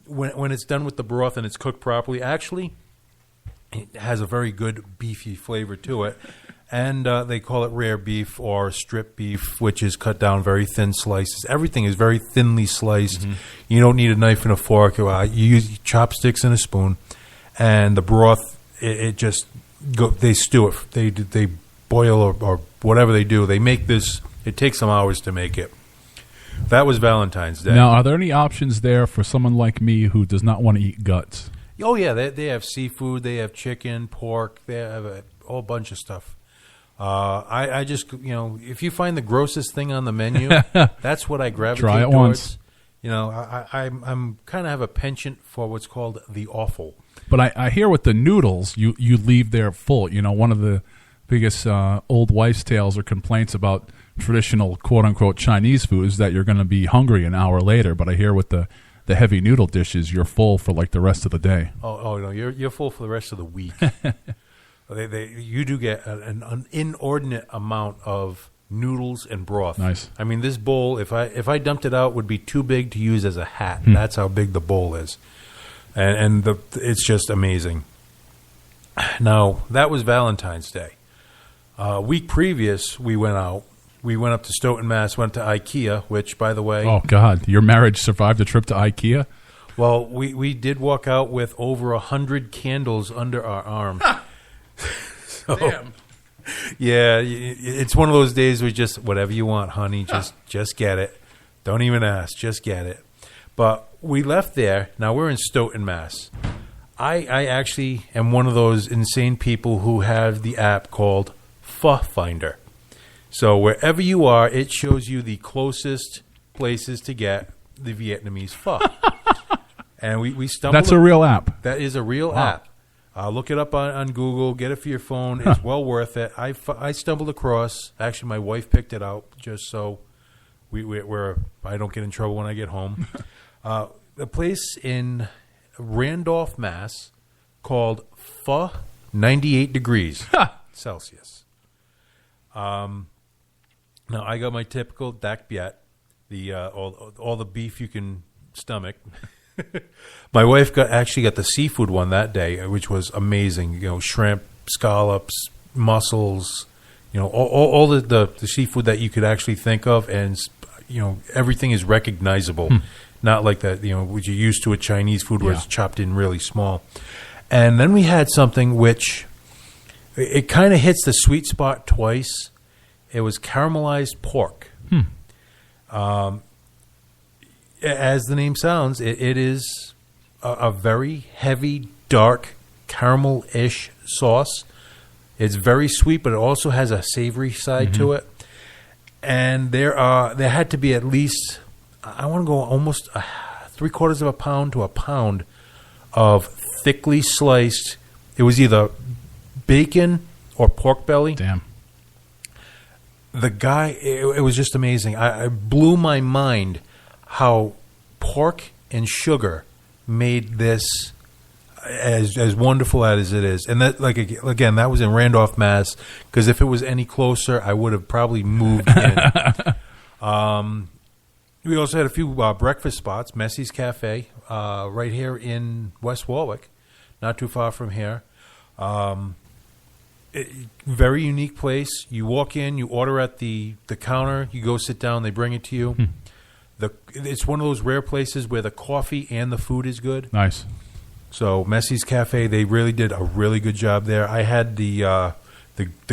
when it's done with the broth and it's cooked properly, actually it has a very good beefy flavor to it. And they call it rare beef or strip beef, which is cut down very thin slices. Everything is very thinly sliced. Mm-hmm. You don't need a knife and a fork. You use chopsticks and a spoon. And the broth, they stew it. They boil or whatever they do. They make this. It takes some hours to make it. That was Valentine's Day. Now, are there any options there for someone like me who does not want to eat guts? Oh, yeah. They have seafood. They have chicken, pork. They have a whole bunch of stuff. I just, if you find the grossest thing on the menu, that's what I gravitate Try it towards. Once. I'm kind of have a penchant for what's called the awful. But I hear with the noodles, you leave there full. One of the biggest old wives' tales or complaints about traditional quote-unquote Chinese food is that you're going to be hungry an hour later. But I hear with the heavy noodle dishes, you're full for like the rest of the day. Oh no, you're full for the rest of the week. You do get an inordinate amount of noodles and broth. Nice. I mean, this bowl, if I dumped it out, would be too big to use as a hat. That's how big the bowl is, and it's just amazing. Now that was Valentine's Day. Week previous, we went out. We went up to Stoughton, Mass. Went to IKEA, which, by the way, oh God, your marriage survived a trip to IKEA. Well, we did walk out with over 100 candles under our arm. So, damn. Yeah, it's one of those days where just whatever you want, honey, just get it. Don't even ask, just get it. But we left there. Now we're in Stoughton, Mass. I actually am one of those insane people who have the app called Pho Finder. So wherever you are, it shows you the closest places to get the Vietnamese pho. And we stumbled. That's a real app. That is a real app. Look it up on Google. Get it for your phone. It's well worth it. I stumbled across. Actually, my wife picked it out just so I don't get in trouble when I get home. A place in Randolph, Mass, called Pho 98 Degrees Celsius. Now I got my typical dak biet, all the beef you can stomach. My wife actually got the seafood one that day, which was amazing. Shrimp, scallops, mussels, all the seafood that you could actually think of, and everything is recognizable. Not like that, which you're used to a Chinese food where it's chopped in really small. And then we had something which it kind of hits the sweet spot twice. It was caramelized pork. as the name sounds, it is a very heavy, dark, caramel-ish sauce. It's very sweet, but it also has a savory side to it. And there had to be at least, I want to go almost 3/4 of a pound to a pound of thickly sliced. It was either bacon or pork belly. Damn. The guy, it was just amazing. I blew my mind how pork and sugar made this as wonderful as it is. And that, like, again, that was in Randolph, Mass. Because if it was any closer, I would have probably moved in. We also had a few breakfast spots. Messie's Cafe, right here in West Warwick, not too far from here. Very unique place. You walk in, you order at the counter, you go sit down, they bring it to you. It's one of those rare places where the coffee and the food is good. Nice. So Messie's Cafe, they really did a really good job there. I had the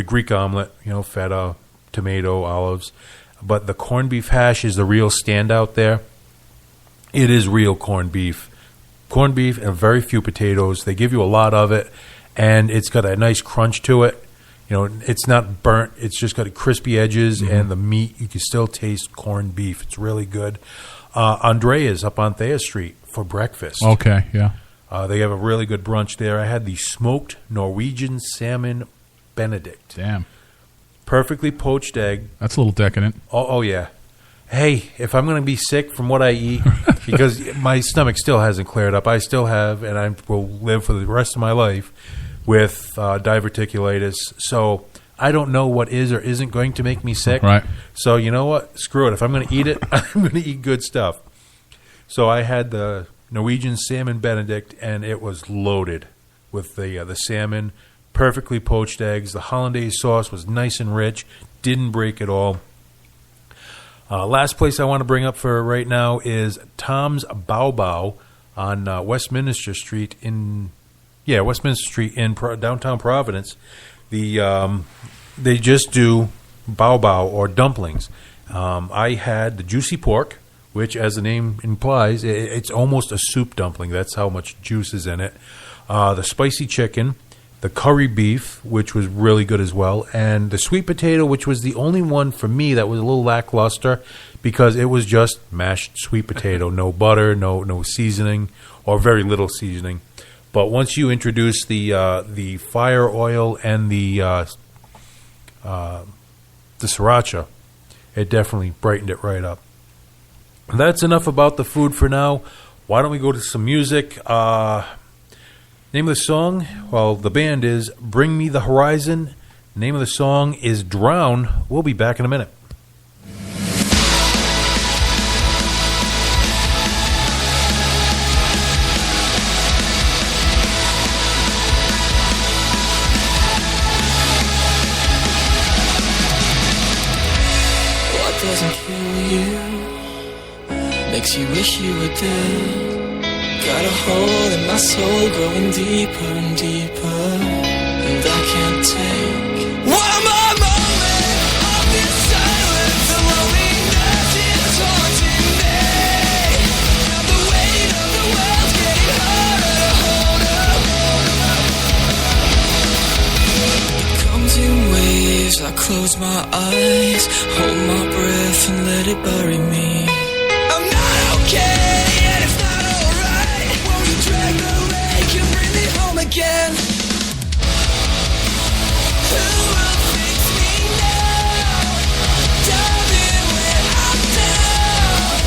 Greek omelet, feta, tomato, olives, but the corned beef hash is the real standout there. It is real corned beef and very few potatoes. They give you a lot of it. And it's got a nice crunch to it. It's not burnt. It's just got crispy edges, and the meat, you can still taste corned beef. It's really good. Andrea's up on Thayer Street for breakfast. Okay, yeah. They have a really good brunch there. I had the smoked Norwegian salmon Benedict. Damn. Perfectly poached egg. That's a little decadent. Oh yeah. Hey, if I'm going to be sick from what I eat, because my stomach still hasn't cleared up, I still have, and I will live for the rest of my life with diverticulitis. So I don't know what is or isn't going to make me sick. Right. So you know what? Screw it. If I'm going to eat it, I'm going to eat good stuff. So I had the Norwegian salmon Benedict, and it was loaded with the salmon, perfectly poached eggs. The hollandaise sauce was nice and rich, didn't break at all. Last place I want to bring up for right now is Tom's Bao Bao on Westminster Street in downtown Providence. They just do bao bao or dumplings. I had the juicy pork, which, as the name implies, it's almost a soup dumpling. That's how much juice is in it. The spicy chicken, the curry beef, which was really good as well, and the sweet potato, which was the only one for me that was a little lackluster because it was just mashed sweet potato, no butter, no seasoning, or very little seasoning. But once you introduce the fire oil and the sriracha, it definitely brightened it right up. That's enough about the food for now. Why don't we go to some music? Name of the song? Well, the band is Bring Me the Horizon. Name of the song is Drown. We'll be back in a minute. What doesn't kill you makes you wish you were dead. Got a hole in my soul growing deeper and deeper, and I can't take one more moment of this silence. The loneliness is haunting me. Now the weight of the world's getting harder to hold up. It comes in waves. I close my eyes, hold my breath, and let it bury me. I'm not okay. Drag the lake and bring me home again. Who will fix me now? Dive in when I'm down.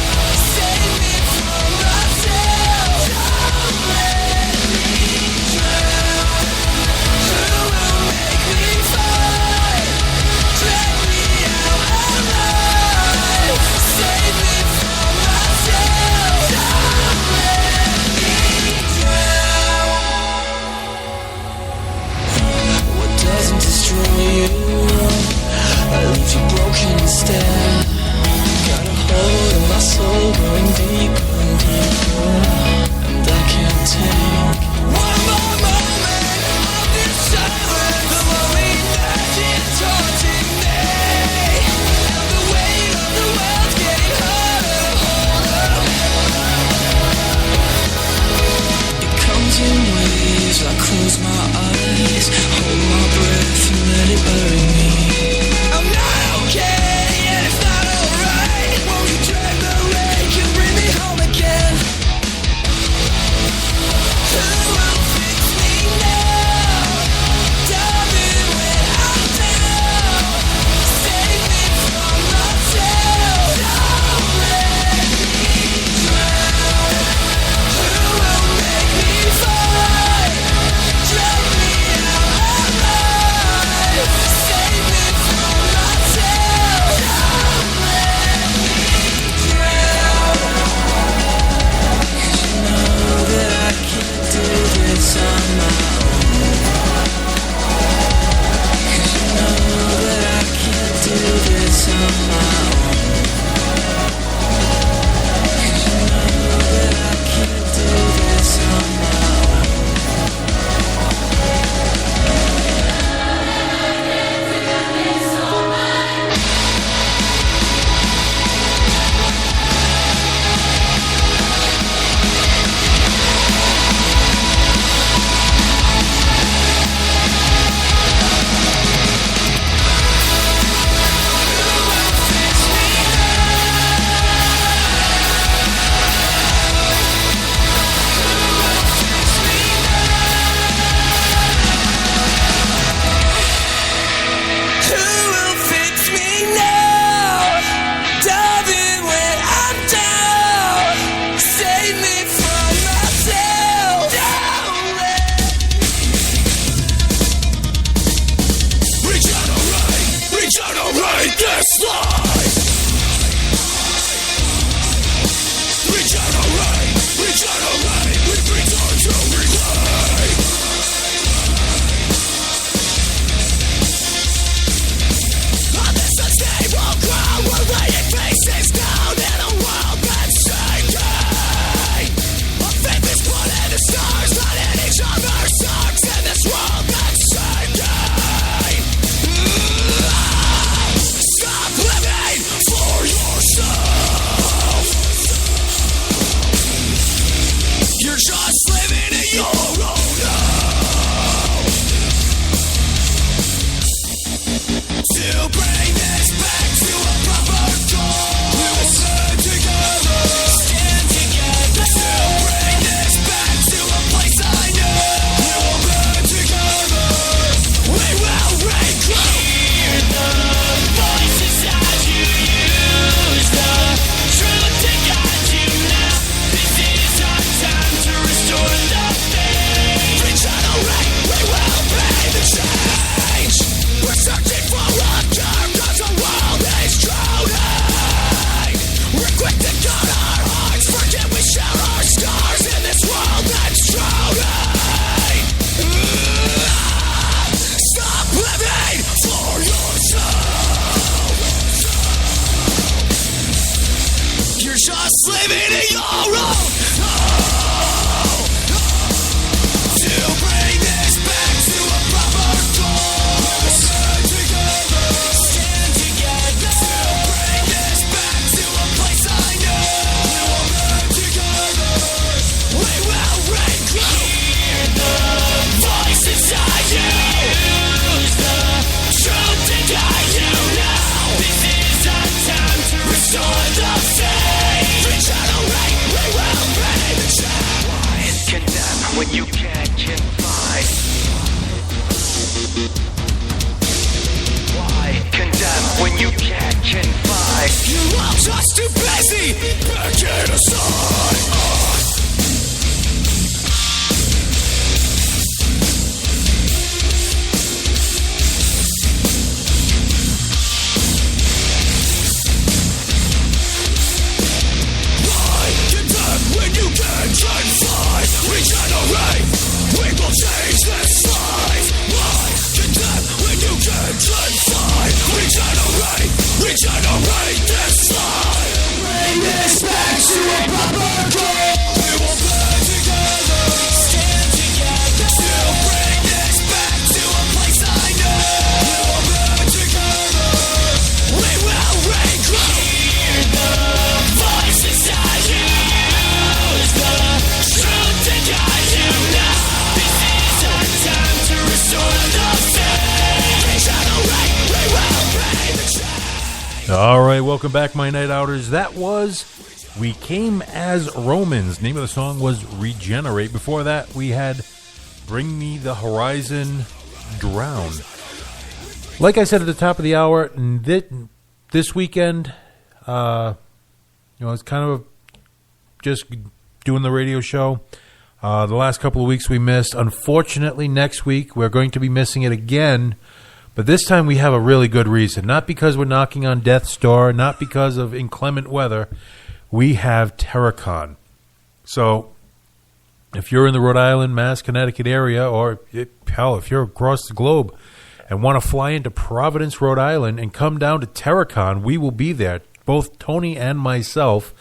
Save me from myself. Don't let me drown. Who will make me fight? Drag me out alive. Save me when you can't confide? Why condemn when you can't confide? You are just too busy picking a side. When you can confide, regenerate, we will change this life. Why condemn when you can confide, regenerate this life. Bring this back to a proper goal. We will burn together, stand together. To bring this back to a place I know. We will burn together, we will regrow. Hear the voices I hear. All right, welcome back, my night outers. That was We Came as Romans. Name of the song was Regenerate. Before that, we had Bring Me the Horizon, Drown. Like I said at the top of the hour, this weekend, it's kind of just doing the radio show. The last couple of weeks we missed. Unfortunately, next week we're going to be missing it again. But this time we have a really good reason. Not because we're knocking on death's door, not because of inclement weather. We have Terracon. So if you're in the Rhode Island, Mass, Connecticut area, or if you're across the globe and want to fly into Providence, Rhode Island and come down to Terracon, we will be there. Both Tony and myself.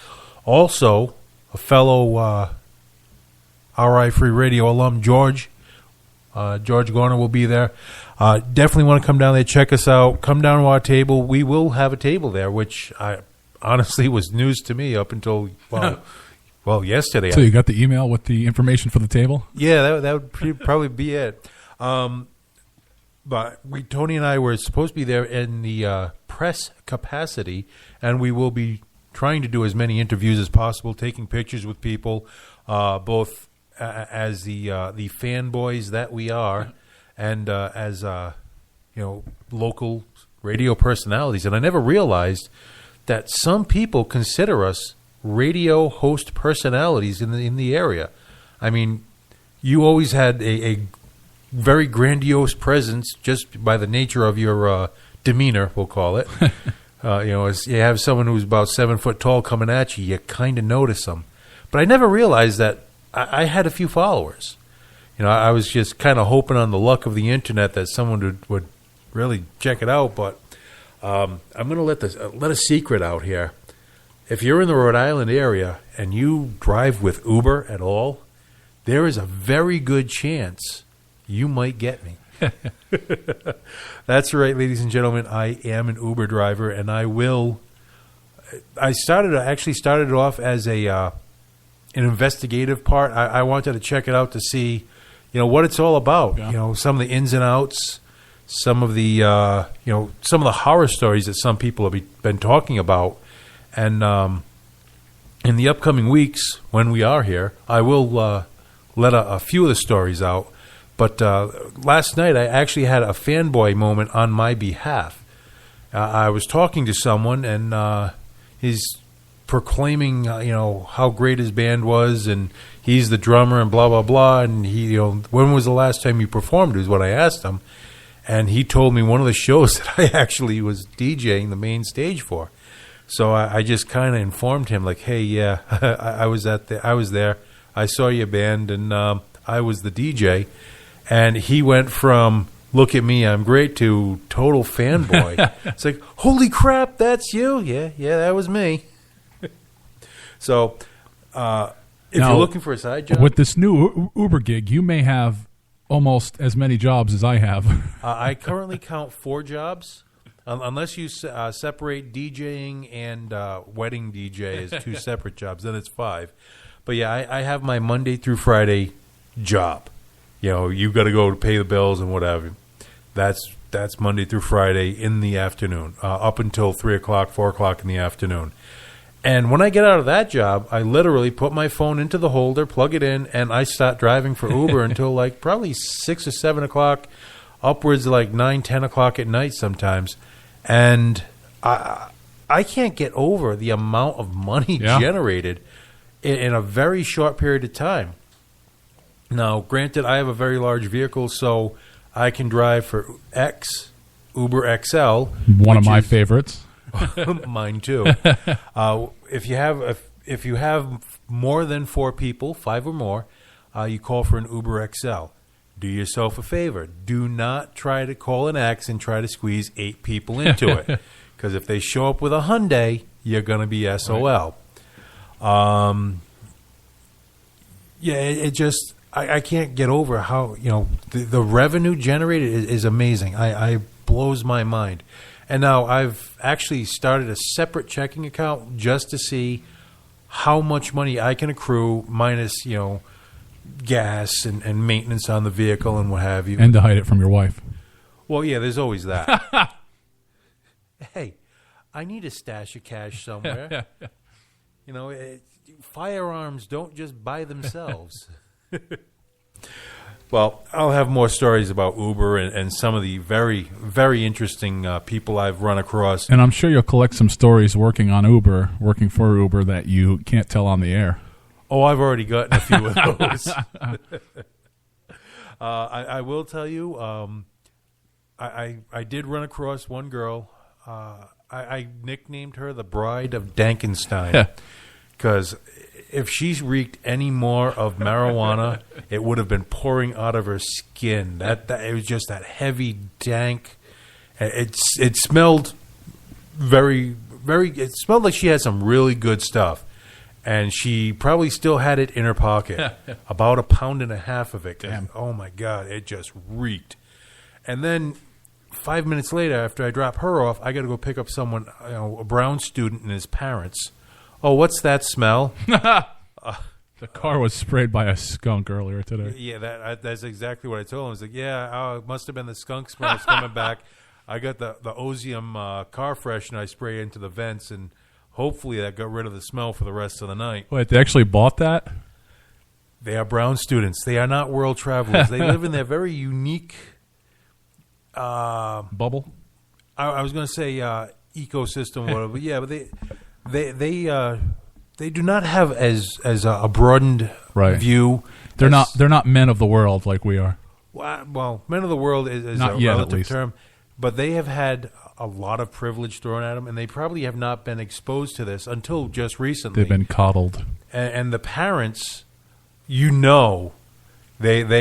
Also, a fellow RI Free Radio alum, George Garner will be there. Definitely want to come down there, check us out, come down to our table. We will have a table there, which I honestly was news to me up until, well, yesterday. So you got the email with the information for the table? Yeah, that would probably be it. But Tony and I were supposed to be there in the press capacity, and we will be trying to do as many interviews as possible, taking pictures with people, both as the fanboys that we are, and as local radio personalities. And I never realized that some people consider us radio host personalities in the area. I mean, you always had a very grandiose presence just by the nature of your demeanor, we'll call it. As you have someone who's about 7 foot tall coming at you, you kind of notice them. But I never realized that I had a few followers. I was just kind of hoping on the luck of the internet that someone would really check it out. But I'm going to let a secret out here. If you're in the Rhode Island area and you drive with Uber at all, there is a very good chance you might get me. That's right, ladies and gentlemen. I am an Uber driver, and I actually started it off as an investigative part. I wanted to check it out to see, what it's all about. Yeah. Some of the ins and outs, some of the horror stories that some people have been talking about, and in the upcoming weeks when we are here, I will let a few of the stories out. But last night, I actually had a fanboy moment on my behalf. I was talking to someone, and he's proclaiming, how great his band was, and he's the drummer, and blah, blah, blah. And he, when was the last time you performed, is what I asked him. And he told me one of the shows that I actually was DJing the main stage for. So I just kind of informed him, like, hey, yeah, I was there. I saw your band, and I was the DJ. And he went from, look at me, I'm great, to total fanboy. It's like, holy crap, that's you? Yeah, that was me. So if you're looking for a side job. With this new Uber gig, you may have almost as many jobs as I have. I currently count 4 jobs. Unless you separate DJing and wedding DJ as 2 separate jobs, then it's 5. But yeah, I have my Monday through Friday job. You got to go to pay the bills and whatever. That's Monday through Friday in the afternoon, up until 3 o'clock, 4 o'clock in the afternoon. And when I get out of that job, I literally put my phone into the holder, plug it in, and I start driving for Uber until like probably 6 or 7 o'clock, upwards of like 9, 10 o'clock at night sometimes. And I can't get over the amount of money generated in a very short period of time. Now, granted, I have a very large vehicle, so I can drive for Uber XL. One of my favorites. Mine too. If you have more than 4 people, 5 or more, you call for an Uber XL. Do yourself a favor. Do not try to call an X and try to squeeze 8 people into it, because if they show up with a Hyundai, you're going to be SOL. It just I can't get over how the revenue generated is amazing. I blows my mind. And now I've actually started a separate checking account just to see how much money I can accrue minus, gas and maintenance on the vehicle and what have you. And to hide it from your wife. Well, yeah, there's always that. Hey, I need a stash of cash somewhere. Firearms don't just buy themselves. Well, I'll have more stories about Uber and some of the very, very interesting people I've run across. And I'm sure you'll collect some stories working for Uber that you can't tell on the air. Oh, I've already gotten a few of those. I will tell you, I did run across one girl. I nicknamed her the Bride of Dankenstein because if she's reeked any more of marijuana, it would have been pouring out of her skin. That it was just that heavy, dank. It smelled very, very. It smelled like she had some really good stuff, and she probably still had it in her pocket. About 1.5 pounds of it. Damn. Oh my God! It just reeked. And then 5 minutes later, after I drop her off, I got to go pick up someone, a Brown student and his parents. Oh, what's that smell? The car was sprayed by a skunk earlier today. Yeah, that's exactly what I told him. I was like, it must have been the skunk smell coming back. I got the Ozium car freshener I spray into the vents, and hopefully that got rid of the smell for the rest of the night. Wait, they actually bought that? They are Brown students. They are not world travelers. They live in their very unique bubble. I was going to say ecosystem, whatever. But yeah, but they do not have as a broadened view. They're not men of the world like we are. Well, men of the world is not a yet, relative at least. term, but they have had a lot of privilege thrown at them, and they probably have not been exposed to this until just recently. They've been coddled, and the parents, they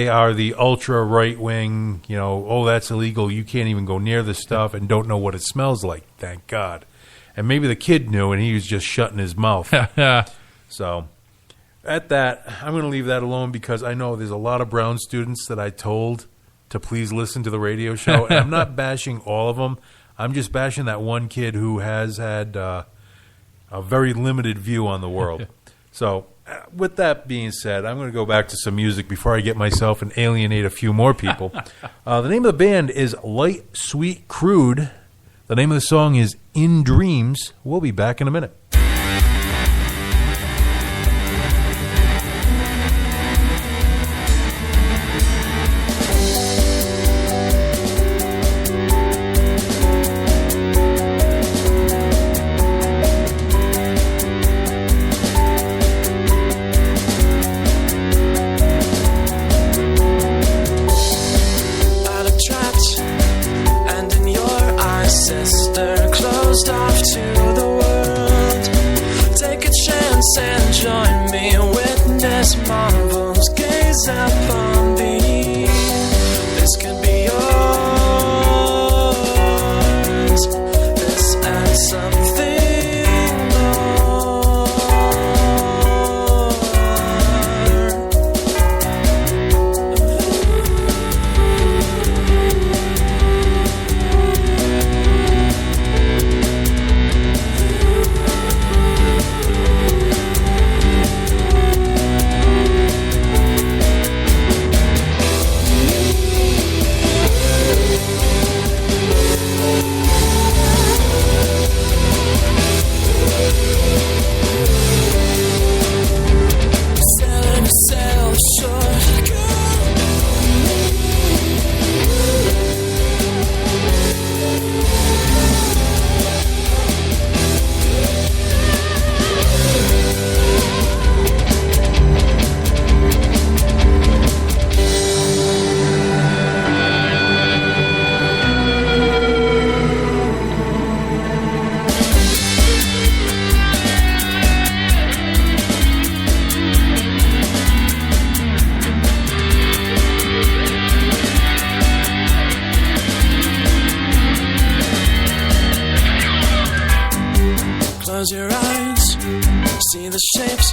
are the ultra right wing. Oh, that's illegal. You can't even go near this stuff, and don't know what it smells like. Thank God. And maybe the kid knew, and he was just shutting his mouth. So, at that, I'm going to leave that alone because I know there's a lot of Brown students that I told to please listen to the radio show. And I'm not bashing all of them. I'm just bashing that one kid who has had a very limited view on the world. So, with that being said, I'm going to go back to some music before I get myself and alienate a few more people. The name of the band is Light Sweet Crude. The name of the song is In Dreams. We'll be back in a minute. Out of trapped, and in your eyes, sister, closed off to the world. Take a chance and join me, witness marvels, gaze upon thee. This could be yours, this and something more.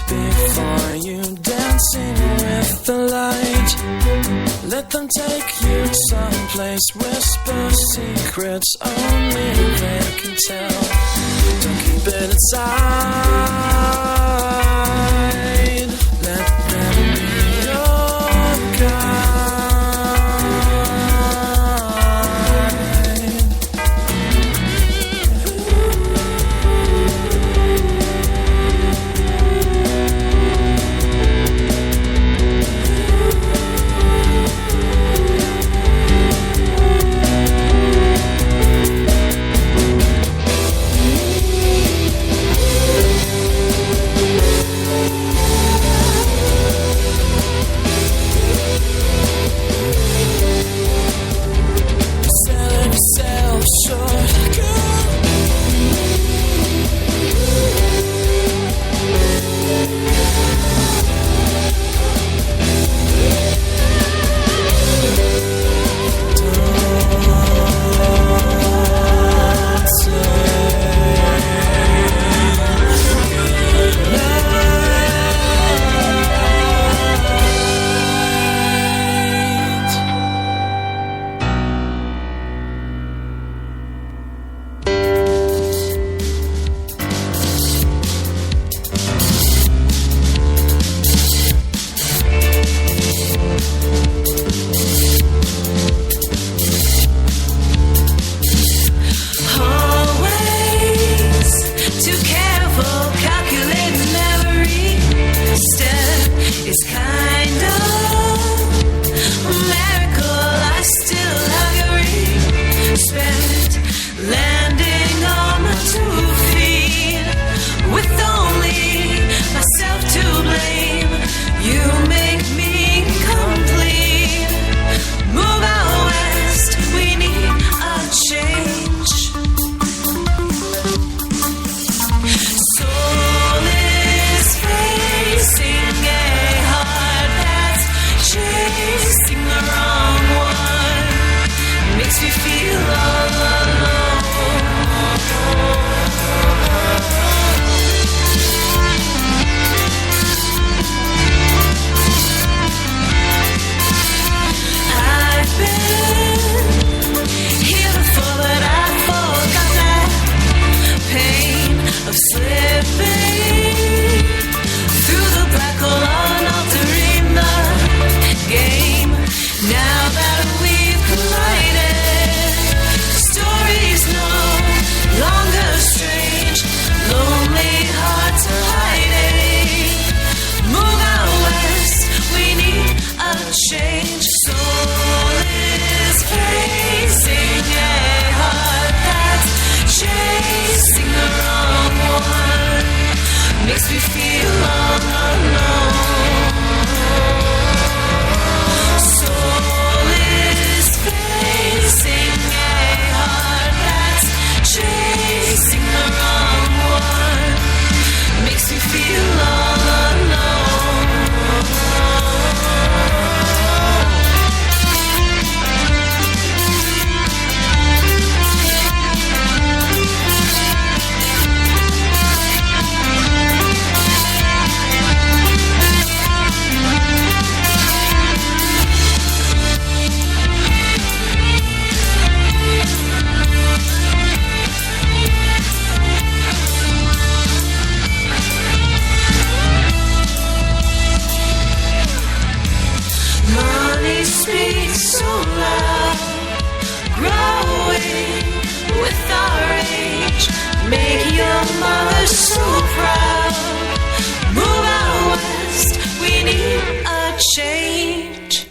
before you dancing with the light. Let them take you someplace, whisper secrets only they can tell. Don't keep it inside. Let them be your guide. Selling yourself short, girl. Always too careful, calculating every step is kind of a miracle. I still have your respect. Landing on my 2 feet with only myself to blame. You make me complete. Move out west, we need a change. Soul is facing a heart that's chasing the wrong one. Makes me feel all alone. I've been here before, but I forgot that pain of slipping through the black hole on altering the game. Now that we've collided, stories no longer strange. Lonely hearts are hiding. Move out west, we need a change. Soul is facing a heart that's chasing the wrong one. Makes me feel all alone. Soul is facing a heart that's chasing the wrong one. Makes me feel all alone. Money speaks so loud, growing with our age. Make your mother so proud. Move out west, we need a change.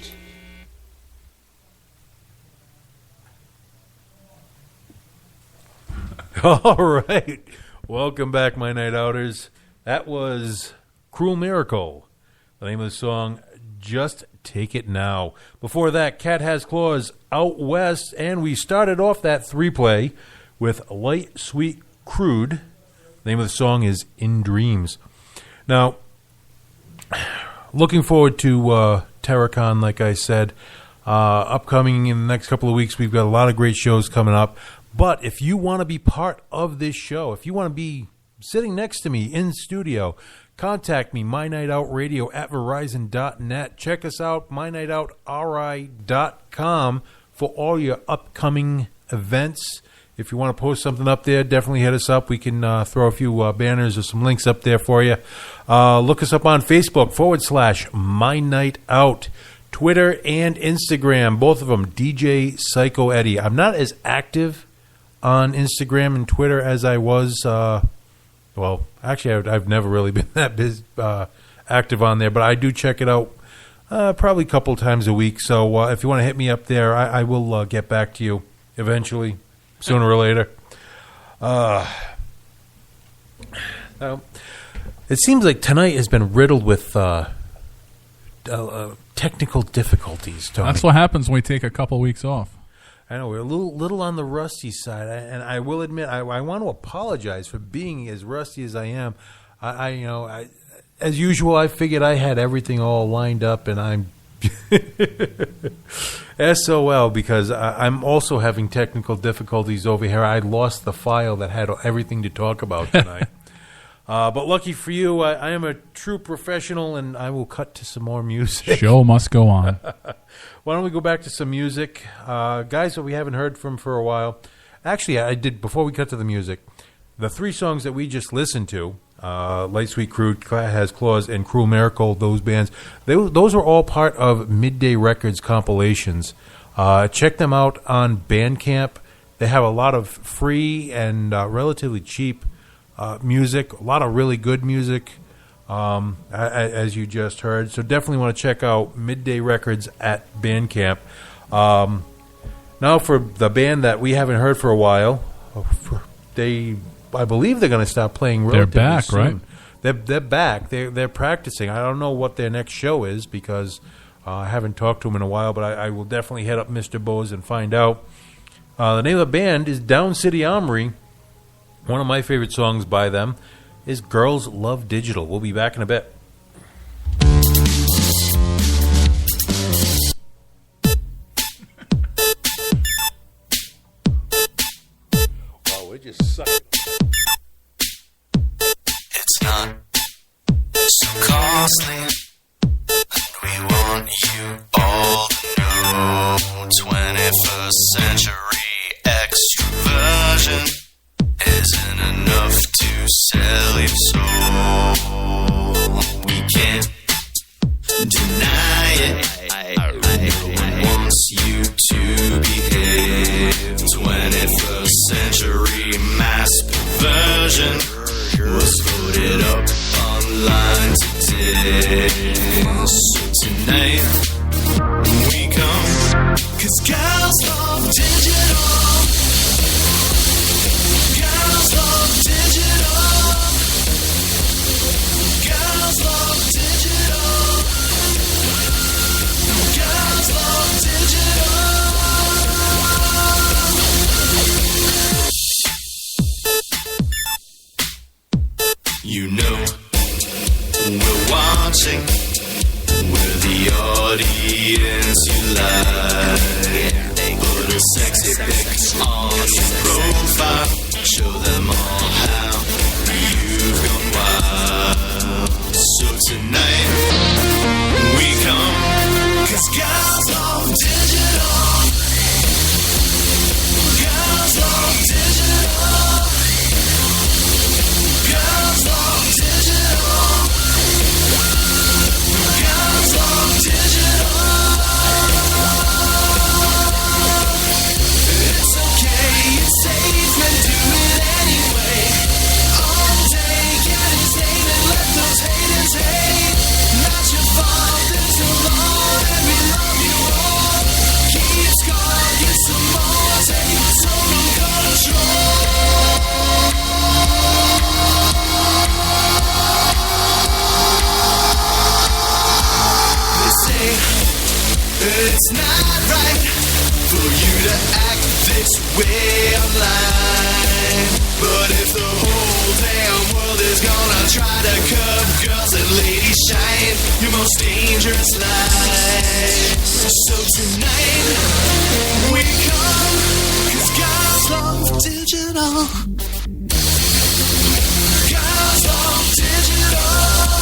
All right. Welcome back, my night outers. That was Cruel Miracle. The name of the song, Just Take It Now. Before that, Cat Has Claws, Out West. And we started off that 3-play with Light, Sweet, Crude. The name of the song is In Dreams. Now, looking forward to TerraCon, like I said. Upcoming in the next couple of weeks, we've got a lot of great shows coming up. But if you want to be part of this show, if you want to be sitting next to me in studio, contact me, mynightout.radio@verizon.net. Check us out, mynightoutri.com, for all your upcoming events. If you want to post something up there, definitely hit us up. We can throw a few banners or some links up there for you. Look us up on Facebook, /MyNightOut. Twitter and Instagram, both of them, DJ Psycho Eddie. I'm not as active on Instagram and Twitter as I was. Well, actually, I've never really been that active on there, but I do check it out probably a couple times a week. So if you want to hit me up there, I will get back to you eventually, sooner or later. It seems like tonight has been riddled with technical difficulties, Tony. That's what happens when we take a couple weeks off. I know we're a little on the rusty side, and I will admit I want to apologize for being as rusty as I am. I as usual, I figured I had everything all lined up, and I'm SOL because I'm also having technical difficulties over here. I lost the file that had everything to talk about tonight. But lucky for you, I am a true professional, and I will cut to some more music. Show must go on. Why don't we go back to some music? Guys that we haven't heard from for a while. Actually, I did, before we cut to the music, the three songs that we just listened to, Light Sweet Crude, Has Claws, and Cruel Miracle, those bands, those are all part of Midday Records compilations. Check them out on Bandcamp. They have a lot of free and relatively cheap music, a lot of really good music, as you just heard. So definitely want to check out Midday Records at Bandcamp. Now for the band that we haven't heard for a while, I believe they're going to stop playing relatively They're back, soon. right? They're back. They're practicing. I don't know what their next show is because I haven't talked to them in a while, but I will definitely head up Mr. Bose and find out. The name of the band is Down City Armory. One of my favorite songs by them is Girls Love Digital. We'll be back in a bit. Wow, we're just sucking. It's not so costly, and we want you all to know 21st century extroversion isn't enough to sell your soul. We can't deny it. No one wants you to behave. 21st century mass perversion was voted up online today. So tonight we come 'cause girls love digital. Girls love digital. Girls love digital. Girls love digital. You know we're watching. We're the audience you like. Put a sexy pic on your profile. Show them all how you've gone wild. So tonight we come 'cause girls love digital. Girls love digital. Girls love digital. Girls love digital. It's okay, it's safe, men do it anyway. All day, getting statement, let those haters hate. Not your fault, been too long, and we love you all. Keep score, get some more, take total control. They say it's not right for you to act this way online. But if the whole damn world is gonna try to cut girls and ladies shine, your most dangerous lies. So tonight we come 'cause girls love digital. Girls love digital.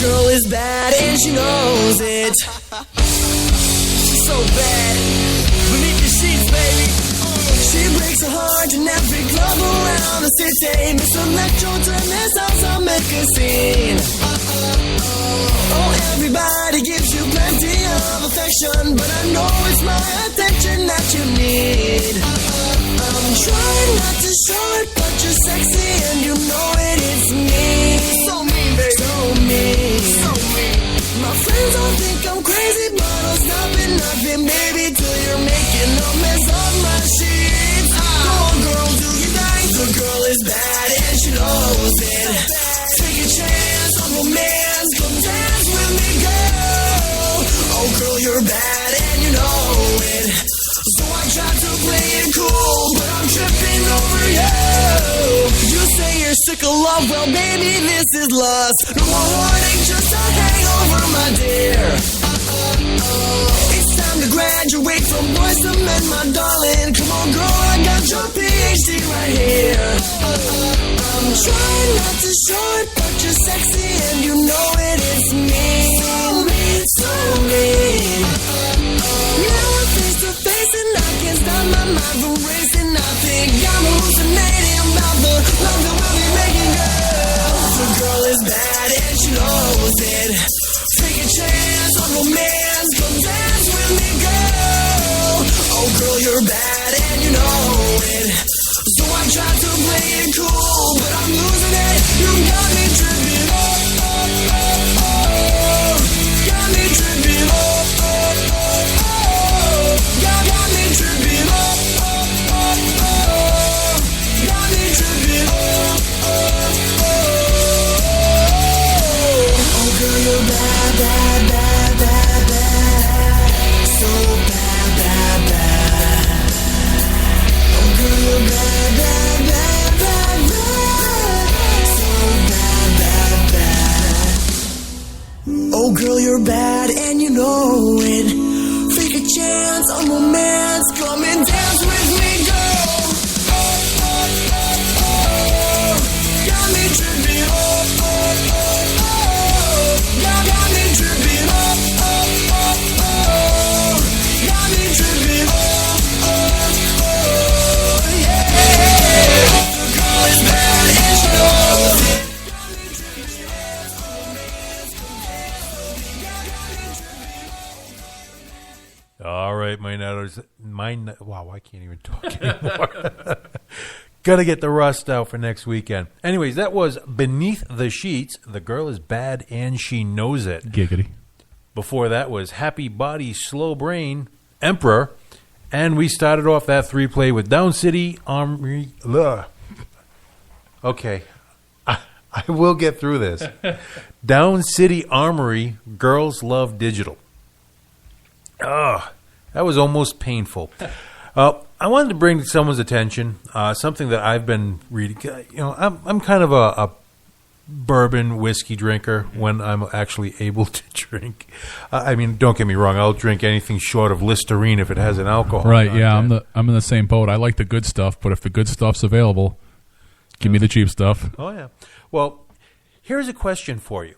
girl is bad and she knows it. She's so bad. Beneath the sheets, baby. She breaks her heart in every club around the city. Miss Electro to Miss House, make a scene. Oh, everybody gives you plenty of affection, but I know it's my attention that you need. I'm trying not to show it, but you're sexy and you know it, it's me. So mean, baby. So mean. So mean. My friends all think I'm crazy, but I'll stop at nothing, baby, till you're making a mess of my sheets. Go on, girl, do your thing. The girl is bad and she knows it. Take a chance on romance, come dance with me, girl. Oh, girl, you're bad and you know it. So I try to play it cool, but I'm tripping over you. You say you're sick of love, well, baby, this is lust. No more heartache, just a hangover, my dear. It's time to graduate from boys to men, my darling. Come on, girl, I got your PhD right here. I'm trying not to show it, but you're sexy and you know it, it's me. So mean, so mean. Now we're face to face and I can't stop my mind from racing. I think I'm hallucinating about the love that we'll be making, girl. The girl is bad and she knows it. Take a chance on romance, come dance with me, girl. Oh, girl, you're bad and you know it. So I try to play it cool, but I'm losing it. You got me tripping up, up, up, up. Got me tripping up, up, up, up. Got me tripping up, up, up, up. Got me tripping up, up, up. Oh, girl, you're bad, bad, bad, bad, bad. So bad, bad, bad. Oh, girl, you're bad, bad, bad, bad, bad. So bad, bad, bad. Oh, girl, you're bad and you know it. Take a chance on romance, come and dance with me, girl. Oh, oh, oh, oh. Got me tripping up, up, up, up. Got me tripping up, up, up, up. Got me tripping up, up, up, yeah. The girl is bad and she knows it. All right, my nutters. Wow, I can't even talk anymore. Gotta get the rust out for next weekend. Anyways, that was Beneath the Sheets. The girl is bad and she knows it. Giggity. Before that was Happy Body, Slow Brain, Emperor. And we started off that three-play with Down City Armory. Ugh. Okay, I will get through this. Down City Armory, Girls Love Digital. Ugh, that was almost painful. I wanted to bring to someone's attention something that I've been reading. You know, I'm kind of a bourbon whiskey drinker when I'm actually able to drink. I mean, don't get me wrong. I'll drink anything short of Listerine if it has an alcohol. Right? Yeah, I'm in the same boat. I like the good stuff, but if the good stuff's available, give me the cheap stuff. Oh yeah. Well, here's a question for you.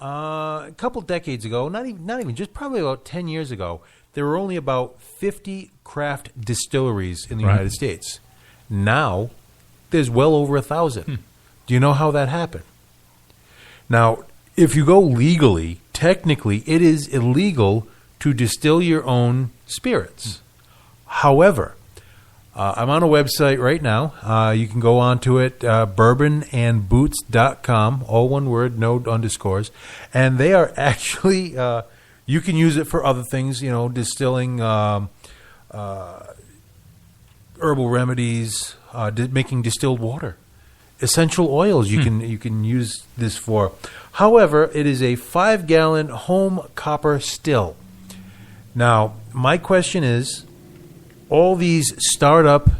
A couple decades ago, not even, just probably about 10 years ago, there were only about 50 craft distilleries in the United States. Now, there's well over 1,000. Do you know how that happened? Now, if you go legally, technically, it is illegal to distill your own spirits. However, I'm on a website right now. You can go onto it, bourbonandboots.com, all one word, no underscores. And they are actually, you can use it for other things, you know, distilling herbal remedies, making distilled water. Essential oils you can use this for. However, it is a 5-gallon home copper still. Now, my question is, all these startup,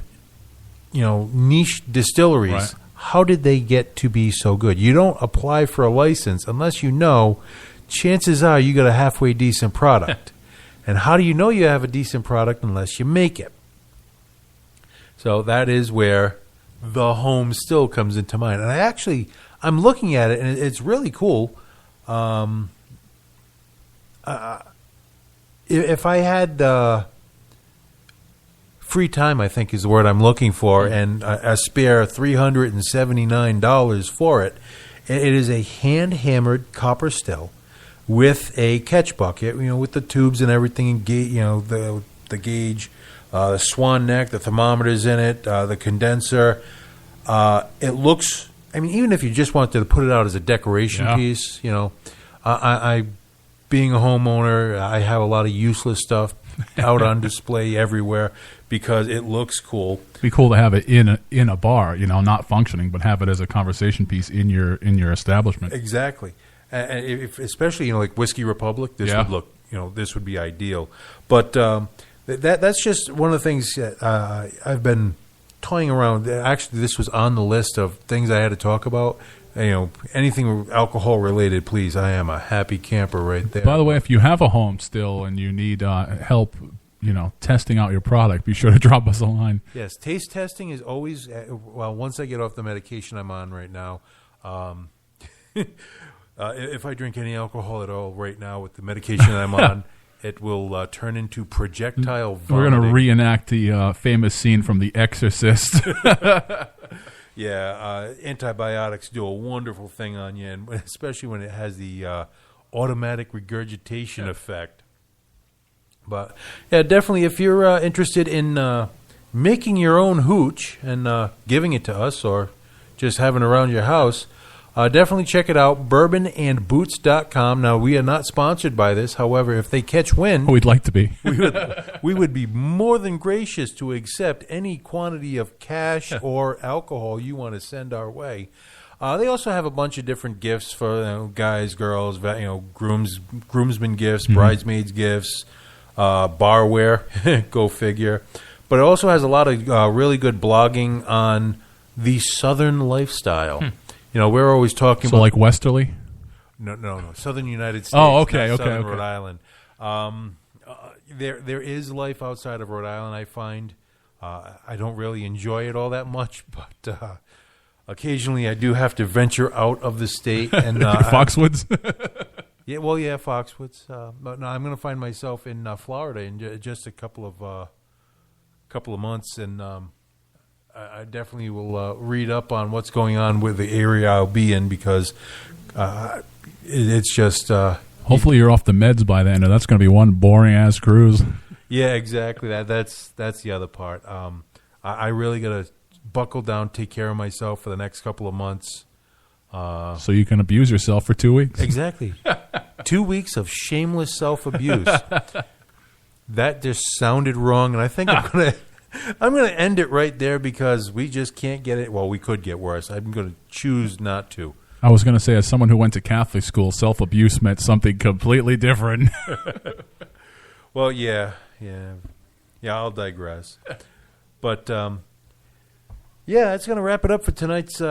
you know, niche distilleries, how did they get to be so good? You don't apply for a license unless you know, chances are you got a halfway decent product. And how do you know you have a decent product unless you make it? So that is where the home still comes into mind. And I'm looking at it, and it's really cool. If I had free time, I think is the word I'm looking for, and a spare $379 for it, it is a hand-hammered copper still with a catch bucket, with the tubes and everything, and the gauge, the swan neck, the thermometers in it, the condenser. It looks, even if you just wanted to put it out as a decoration piece, I being a homeowner, I have a lot of useless stuff out on display everywhere because it looks cool. It'd be cool to have it in a bar, not functioning, but have it as a conversation piece in your establishment. Exactly. And especially, like Whiskey Republic, this would look, this would be ideal. But that's just one of the things that I've been toying around. Actually, this was on the list of things I had to talk about. Anything alcohol related, please. I am a happy camper right there. By the way, if you have a home still and you need help, testing out your product, be sure to drop us a line. Yes, taste testing is always, once I get off the medication I'm on right now, if I drink any alcohol at all right now with the medication I'm on, it will turn into projectile vomiting. We're going to reenact the famous scene from The Exorcist. Yeah, antibiotics do a wonderful thing on you, and especially when it has the automatic regurgitation effect. But, yeah, definitely if you're interested in making your own hooch and giving it to us or just having it around your house, definitely check it out, bourbonandboots.com. Now, we are not sponsored by this. However, if they catch wind... we'd like to be. we would be more than gracious to accept any quantity of cash or alcohol you want to send our way. They also have a bunch of different gifts for guys, girls, groomsmen gifts, bridesmaids gifts, barware, go figure. But it also has a lot of really good blogging on the Southern lifestyle. We're always talking about... like Westerly? No. Southern United States. Oh, okay, Southern okay. Rhode Island. There is life outside of Rhode Island, I find. I don't really enjoy it all that much, but occasionally I do have to venture out of the state. And Foxwoods? Foxwoods. But no, I'm going to find myself in Florida in just a couple of months, and... I definitely will read up on what's going on with the area I'll be in because it's just... hopefully you're off the meds by then, or that's going to be one boring-ass cruise. Yeah, exactly. That's the other part. I really got to buckle down, take care of myself for the next couple of months. So you can abuse yourself for 2 weeks? Exactly. 2 weeks of shameless self-abuse. That just sounded wrong, and I think I'm going to end it right there because we just can't get it. Well, we could get worse. I'm going to choose not to. I was going to say, as someone who went to Catholic school, self-abuse meant something completely different. Well, yeah, I'll digress. But, that's going to wrap it up for tonight's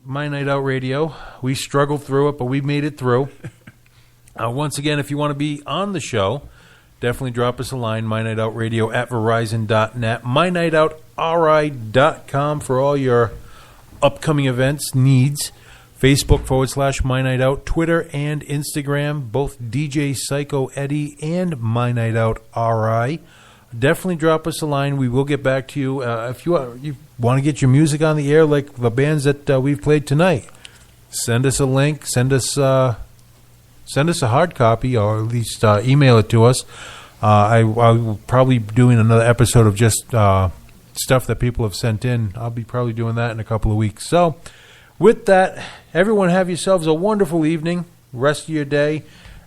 My Night Out Radio. We struggled through it, but we made it through. Once again, if you want to be on the show, definitely drop us a line, mynightout@verizon.net, mynightoutri.com for all your upcoming events needs. Facebook /MyNightOut, Twitter and Instagram, both DJ Psycho Eddie and MyNightOutRI. Definitely drop us a line. We will get back to you. If you want to get your music on the air like the bands that we've played tonight, send us a link, send us a hard copy, or at least email it to us. I'll probably be doing another episode of just stuff that people have sent in. I'll be probably doing that in a couple of weeks. So with that, everyone have yourselves a wonderful evening, rest of your day,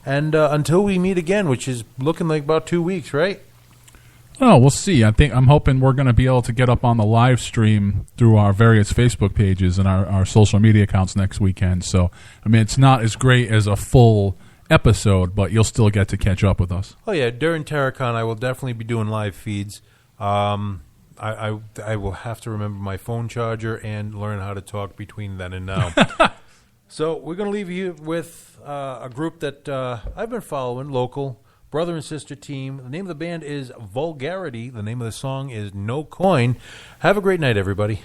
and until we meet again, which is looking like about 2 weeks, right? Oh, we'll see. I'm hoping we're going to be able to get up on the live stream through our various Facebook pages and our social media accounts next weekend. So, it's not as great as a full episode, but you'll still get to catch up with us. Oh, yeah. During Terracon, I will definitely be doing live feeds. I will have to remember my phone charger and learn how to talk between then and now. So we're going to leave you with a group that I've been following, local, brother and sister team. The name of the band is Vulgarity. The name of the song is No Coin. Have a great night, everybody.